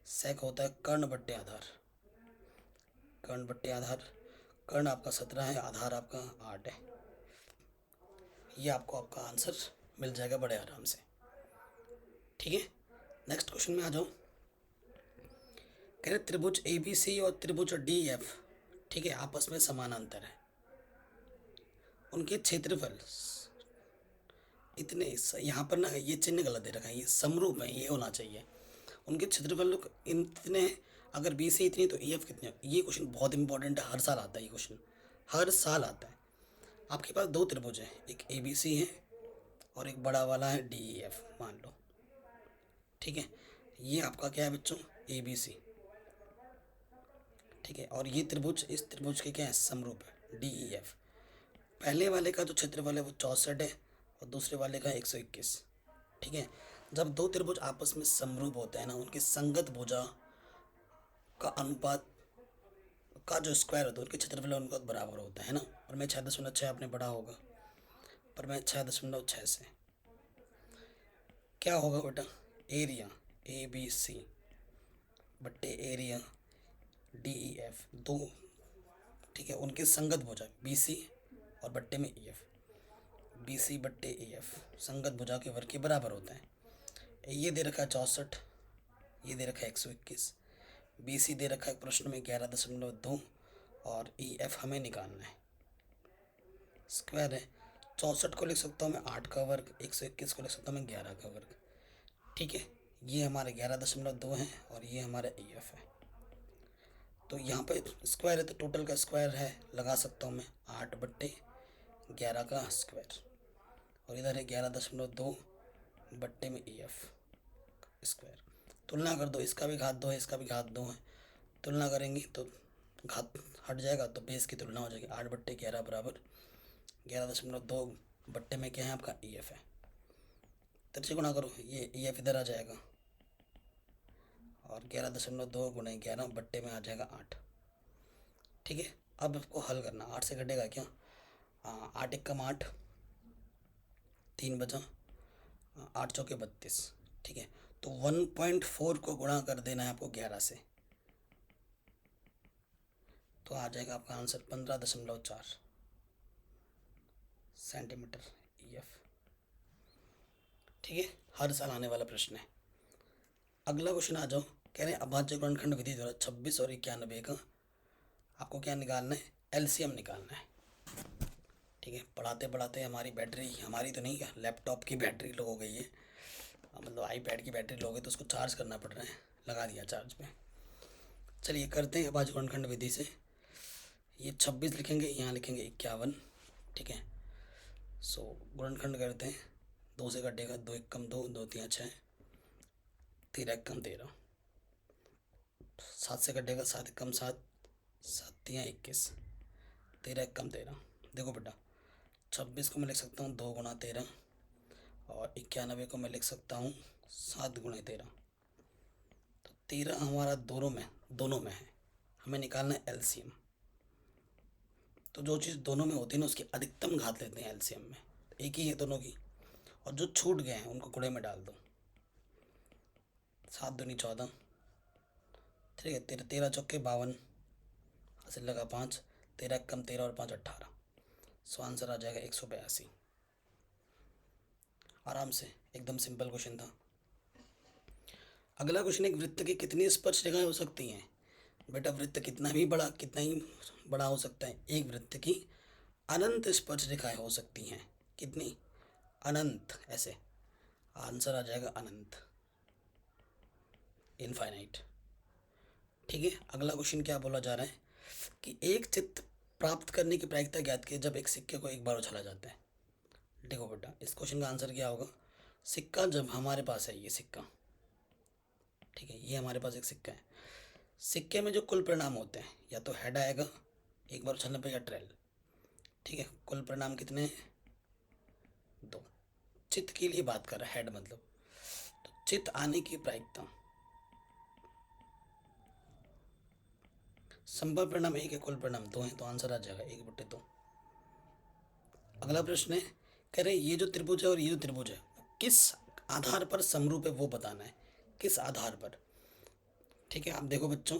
सेक होता है कर्ण बट्टे आधार, कर्ण बट्टे आधार। कर्ण आपका 17 है, आधार आपका 8 है। ये आपको आपका आंसर मिल जाएगा बड़े आराम से। ठीक है, नेक्स्ट क्वेश्चन में आ जाओ। कह रहे त्रिभुज ए बी सी और त्रिभुज डी एफ, ठीक है, आपस में समानांतर है। उनके क्षेत्रफल इतने, यहाँ पर ना ये चिन्ह गलत दे रखा है, ये समरूप है, ये होना चाहिए। उनके क्षेत्रफल इतने, अगर बी से इतनी तो ई एफ कितने। ये क्वेश्चन बहुत इंपॉर्टेंट है, हर साल आता है ये क्वेश्चन, हर साल आता है। आपके पास दो त्रिभुज हैं, एक ए बी सी है और एक बड़ा वाला है डी ई एफ मान लो। ठीक है, ये आपका क्या है बच्चों, ए बी सी। ठीक है, और ये त्रिभुज इस त्रिभुज के क्या है, समरूप है, डी ई एफ। पहले वाले का जो क्षेत्रफल है वो 64 है और दूसरे वाले का 121। ठीक है, जब दो त्रिभुज आपस में समरूप होते हैं ना, उनकी संगत भुजा का अनुपात का जो स्क्वायर होता है उनके क्षेत्रफल अनुपात बराबर होता है ना। और मैं 6.6 आपने पढ़ा होगा, पर मैं 6.6 से क्या होगा बेटा, एरिया ए बी सी बट्टे एरिया डी ई एफ, दो। ठीक है, उनके संगत भुजा बी सी और बट्टे में ई एफ, बी सी बट्टे ई एफ संगत भुजा के वर्ग के बराबर होता है। ये दे रखा है 64, ये दे रखा है 121, बी सी दे रखा है प्रश्न में 11.2 और ई एफ हमें निकालना है। स्क्वायर है, 64 को लिख सकता हूँ मैं 8 का वर्ग, 121 को लिख सकता हूँ मैं 11 का वर्ग। ठीक है, ये हमारे 11.2 है और ये हमारा ई एफ है। तो यहाँ पे स्क्वायर है तो टोटल का स्क्वायर है, लगा सकता हूँ मैं 8/11 का स्क्वायर, और इधर है 11.2 बट्टे में ई एफ स्क्वायर। तुलना कर दो, इसका भी घात 2 है, इसका भी घात 2 है, तुलना करेंगे तो घात हट जाएगा तो बेस की तुलना हो जाएगी। 8/11 बराबर 11.2 बट्टे में क्या है आपका ई एफ है। तिरछे गुणा करो, ये ई एफ इधर आ जाएगा और 11.2 गुणे 11 बट्टे में आ जाएगा 8। ठीक है, अब आपको हल करना, 8 से घटेगा क्या, 8 एकम 8, 3 बचा, 8 चौके 32। ठीक है, तो 1.4 को गुणा कर देना है आपको 11 से, तो आ जाएगा आपका आंसर 15.4 सेंटीमीटर ई एफ। ठीक है, हर साल आने वाला प्रश्न है। अगला क्वेश्चन आ जाओ। कह रहे हैं अभाज्य गुणनखंड विधि द्वारा 26 और 91 का आपको क्या निकालना है, एलसीएम निकालना है। ठीक है, पढ़ाते पढ़ाते हमारी बैटरी, हमारी तो नहीं, लैपटॉप की बैटरी लो हो गई है, मतलब आईपैड की बैटरी लो हो गई, तो उसको चार्ज करना पड़ रहा है, लगा दिया चार्ज पे। चलिए करते हैं अभाज्य गुणनखंड विधि से। ये 26 लिखेंगे, यहाँ लिखेंगे 51। ठीक है, सो गुणनखंड करते हैं, 2 से कटेगा, 2 एकम 2, 2 तियाँ 6, 13 एकम 13, 7 से कटेगा, 7 एकम 7, 7 तियाँ 21, 13 एकम 13। देखो बेटा, 26 को मैं लिख सकता हूँ 2 गुणा 13 और 91 को मैं लिख सकता हूँ 7 गुणे 13। तो 13 हमारा दोनों में है, हमें निकालना है एलसीएम। तो जो चीज़ दोनों में होती है ना उसकी अधिकतम घात लेते हैं एलसीएम में, तो एक ही है दोनों की, और जो छूट गए हैं उनको गुणे में डाल दो। 7 दूनी 14, ठीक है, 13 चौके 52, हासिल लगा 5, 13 कम 13 और 5 18, सो आंसर आ जाएगा 182। आराम से, एकदम सिंपल क्वेश्चन था। अगला क्वेश्चन, एक वृत्त की कितनी स्पर्श रेखाएं हो सकती हैं। बेटा वृत्त कितना ही बड़ा हो सकता है, एक वृत्त की अनंत स्पर्श रेखाएं हो सकती हैं। कितनी, अनंत, ऐसे आंसर आ जाएगा अनंत, इनफाइनाइट। ठीक है, अगला क्वेश्चन क्या बोला जा रहा है कि एक चित्त प्राप्त करने की प्रायिकता ज्ञात की जब एक सिक्के को एक बार उछाला जाता है। देखो बेटा, इस क्वेश्चन का आंसर क्या होगा, सिक्का जब हमारे पास है, ये सिक्का, ठीक है, ये हमारे पास एक सिक्का है, सिक्के में जो कुल परिणाम होते हैं या तो हेड आएगा एक बार उछलने पे या ट्रेल। ठीक है, कुल परिणाम कितने हैं, 2। चित्त के लिए बात कर रहा है, हेड मतलब, तो चित्त आने की प्रायिकता, संभव परिणाम 1 है, कुल परिणाम 2 है, तो आंसर आ जाएगा 1/2। अगला प्रश्न है, कह रहे ये जो त्रिभुज है और ये जो त्रिभुज है किस आधार पर समरूप है वो बताना है, किस आधार पर। ठीक है, आप देखो बच्चों,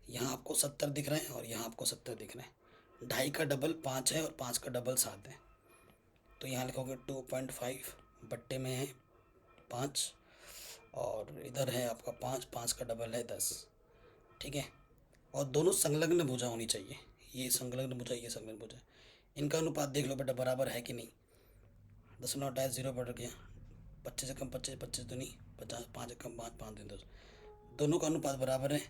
यहाँ आपको 70 दिख रहे हैं और यहाँ आपको 70 दिख रहे हैं। 2.5 का डबल 5 है और 5 का डबल 7 है, तो यहाँ लिखोगे 2.5 बट्टे में है 5 और इधर है आपका 5, 5 का डबल है 10। ठीक है, और दोनों संलग्न भुजा होनी चाहिए, ये संलग्न भुजा, ये संलग्न भुजा। इनका अनुपात देख लो बेटा बराबर है कि नहीं। 0.0 बढ़ गया, 25 से कम 25, 25 तो नहीं 50, 5 से कम 5, 5 दिन 10, दोनों का अनुपात बराबर है।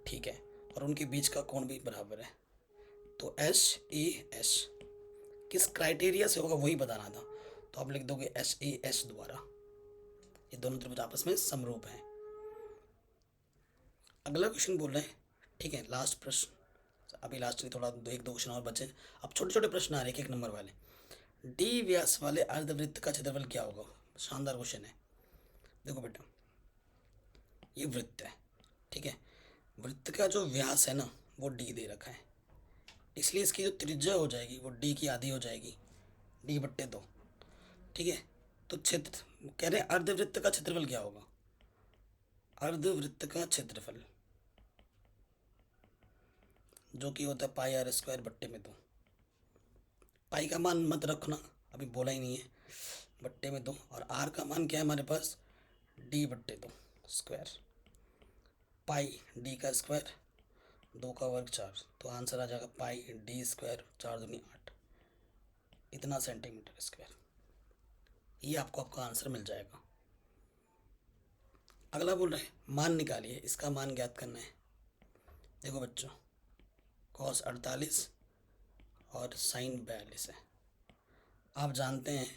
ठीक है, और उनके बीच का कोण भी बराबर है, तो SAS किस क्राइटेरिया से होगा वही बताना था, तो आप लिख दोगे SAS द्वारा, ये दोनों त्रिभुज आपस में समरूप हैं। अगला क्वेश्चन बोल रहे हैं, ठीक है लास्ट प्रश्न, अभी लास्ट नहीं, थोड़ा 1-2 क्वेश्चन और बचे। अब छोटे छोटे प्रश्न आ रहे हैं 1 नंबर वाले। D व्यास वाले अर्धवृत्त का क्षेत्रफल क्या होगा, शानदार क्वेश्चन है। देखो बेटा, ये वृत्त है, ठीक है, वृत्त का जो व्यास है ना वो D दे रखा है, इसलिए इसकी जो त्रिज्या हो जाएगी वो D की आधी हो जाएगी, D/2। ठीक है, तो क्षेत्र कह रहे हैं अर्धवृत्त का क्षेत्रफल क्या होगा, अर्धवृत्त का क्षेत्रफल जो कि होता है πr²/2। पाई का मान मत रखना, अभी बोला ही नहीं है, /2, और आर का मान क्या है हमारे पास, D/2 स्क्वायर, पाई D का स्क्वायर, 2 का वर्ग 4, तो आंसर आ जाएगा पाई D², 4 दूनी 8, इतना सेंटीमीटर स्क्वायर। ये आपको आपका आंसर मिल जाएगा। अगला बोल रहे हैं मान निकालिए, इसका मान ज्ञात करना है। देखो बच्चों, cos 48 और sin 42 है। आप जानते हैं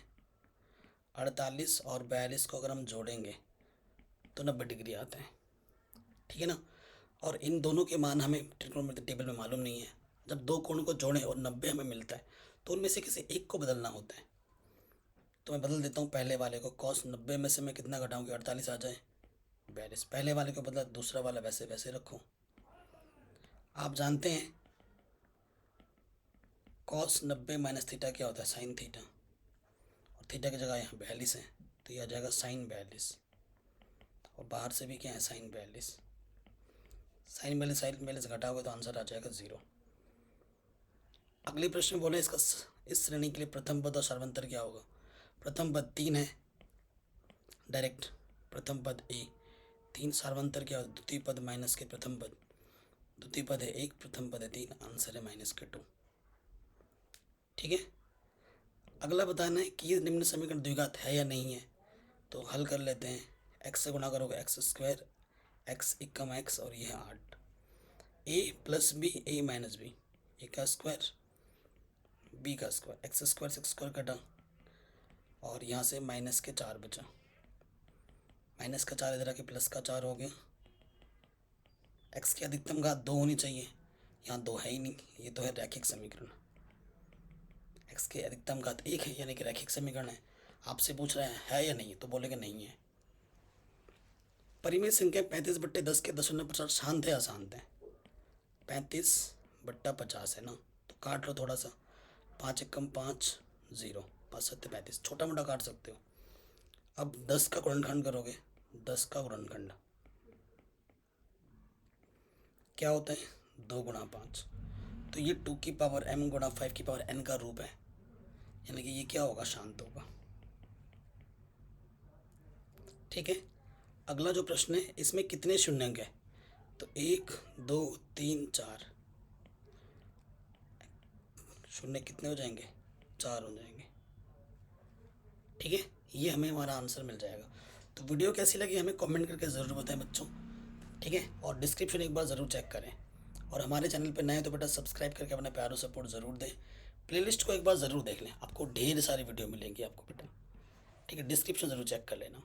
48 और 42 को अगर हम जोड़ेंगे तो 90 डिग्री आता है, ठीक है ना, और इन दोनों के मान हमें त्रिकोणमिति टेबल में मालूम नहीं है। जब दो कोण को जोड़ें और 90 हमें मिलता है तो उनमें से किसी एक को बदलना होता है, तो मैं बदल देता हूँ पहले वाले को। cos 90 में से मैं कितना घटाऊँगी, 48 आ जाए 42, पहले वाले को बदला, दूसरा वाला वैसे वैसे रखो। आप जानते हैं cos 90 माइनस थीटा क्या होता है, साइन थीटा, और थीटा की जगह यहाँ 42 है, तो ये आ जाएगा साइन 42, और बाहर से भी क्या है साइन 42, साइन 42 घटाओगे तो आंसर आ जाएगा 0। अगले प्रश्न बोले इसका इस श्रेणी के लिए प्रथम पद और सार्वंतर क्या होगा। प्रथम पद 3 है डायरेक्ट, प्रथम पद A 3, सार्वंतर क्या होगा, द्वितीय पद माइनस के प्रथम पद, द्वितीय पद है 1, प्रथम पद है 3, आंसर है -2। ठीक है, अगला बताना है कि ये निम्न समीकरण द्विघात है या नहीं है, तो हल कर लेते हैं। x से गुणा करोगे x², x एकम x और ये है 8, a + b a - b, a का स्क्वायर b का स्क्वायर, x² से स्क्वायर कटा और यहाँ से -4 बचा, -4 इधर आके +4 हो गया। x की अधिकतम घात 2 होनी चाहिए, यहाँ 2 है ही नहीं, ये तो है रैखिक समीकरण। x की अधिकतम घात 1 है यानी कि रैखिक समीकरण है। आपसे पूछ रहे है या नहीं, तो बोलेंगे नहीं है। परिमेय संख्या 35/10 के दशमलव प्रसार शांत है अशांत है, 35/50 है ना, तो काट लो थोड़ा सा, 5 एकम 5, 0, 5 7 35, छोटा मोटा काट सकते हो। अब 10 का गुणनखंड करोगे, 10 का गुणनखंड क्या होता है, 2 × 5, तो ये 2 की पावर m × 5 की पावर n का रूप है, यानी कि ये क्या होगा, शांत होगा। ठीक है, अगला जो प्रश्न है इसमें कितने शून्यंक है, तो 1 2 3 4, शून्य कितने हो जाएंगे, 4 हो जाएंगे। ठीक है, ये हमें हमारा आंसर मिल जाएगा। तो वीडियो कैसी लगी हमें कमेंट करके ज़रूर बताएं बच्चों, ठीक है, और डिस्क्रिप्शन एक बार ज़रूर चेक करें, और हमारे चैनल पर नए तो बेटा सब्सक्राइब करके अपना प्यार और सपोर्ट ज़रूर दें। प्लेलिस्ट को एक बार ज़रूर देख लें, आपको ढेर सारी वीडियो मिलेंगी आपको बेटा, ठीक है, डिस्क्रिप्शन ज़रूर चेक कर लेना।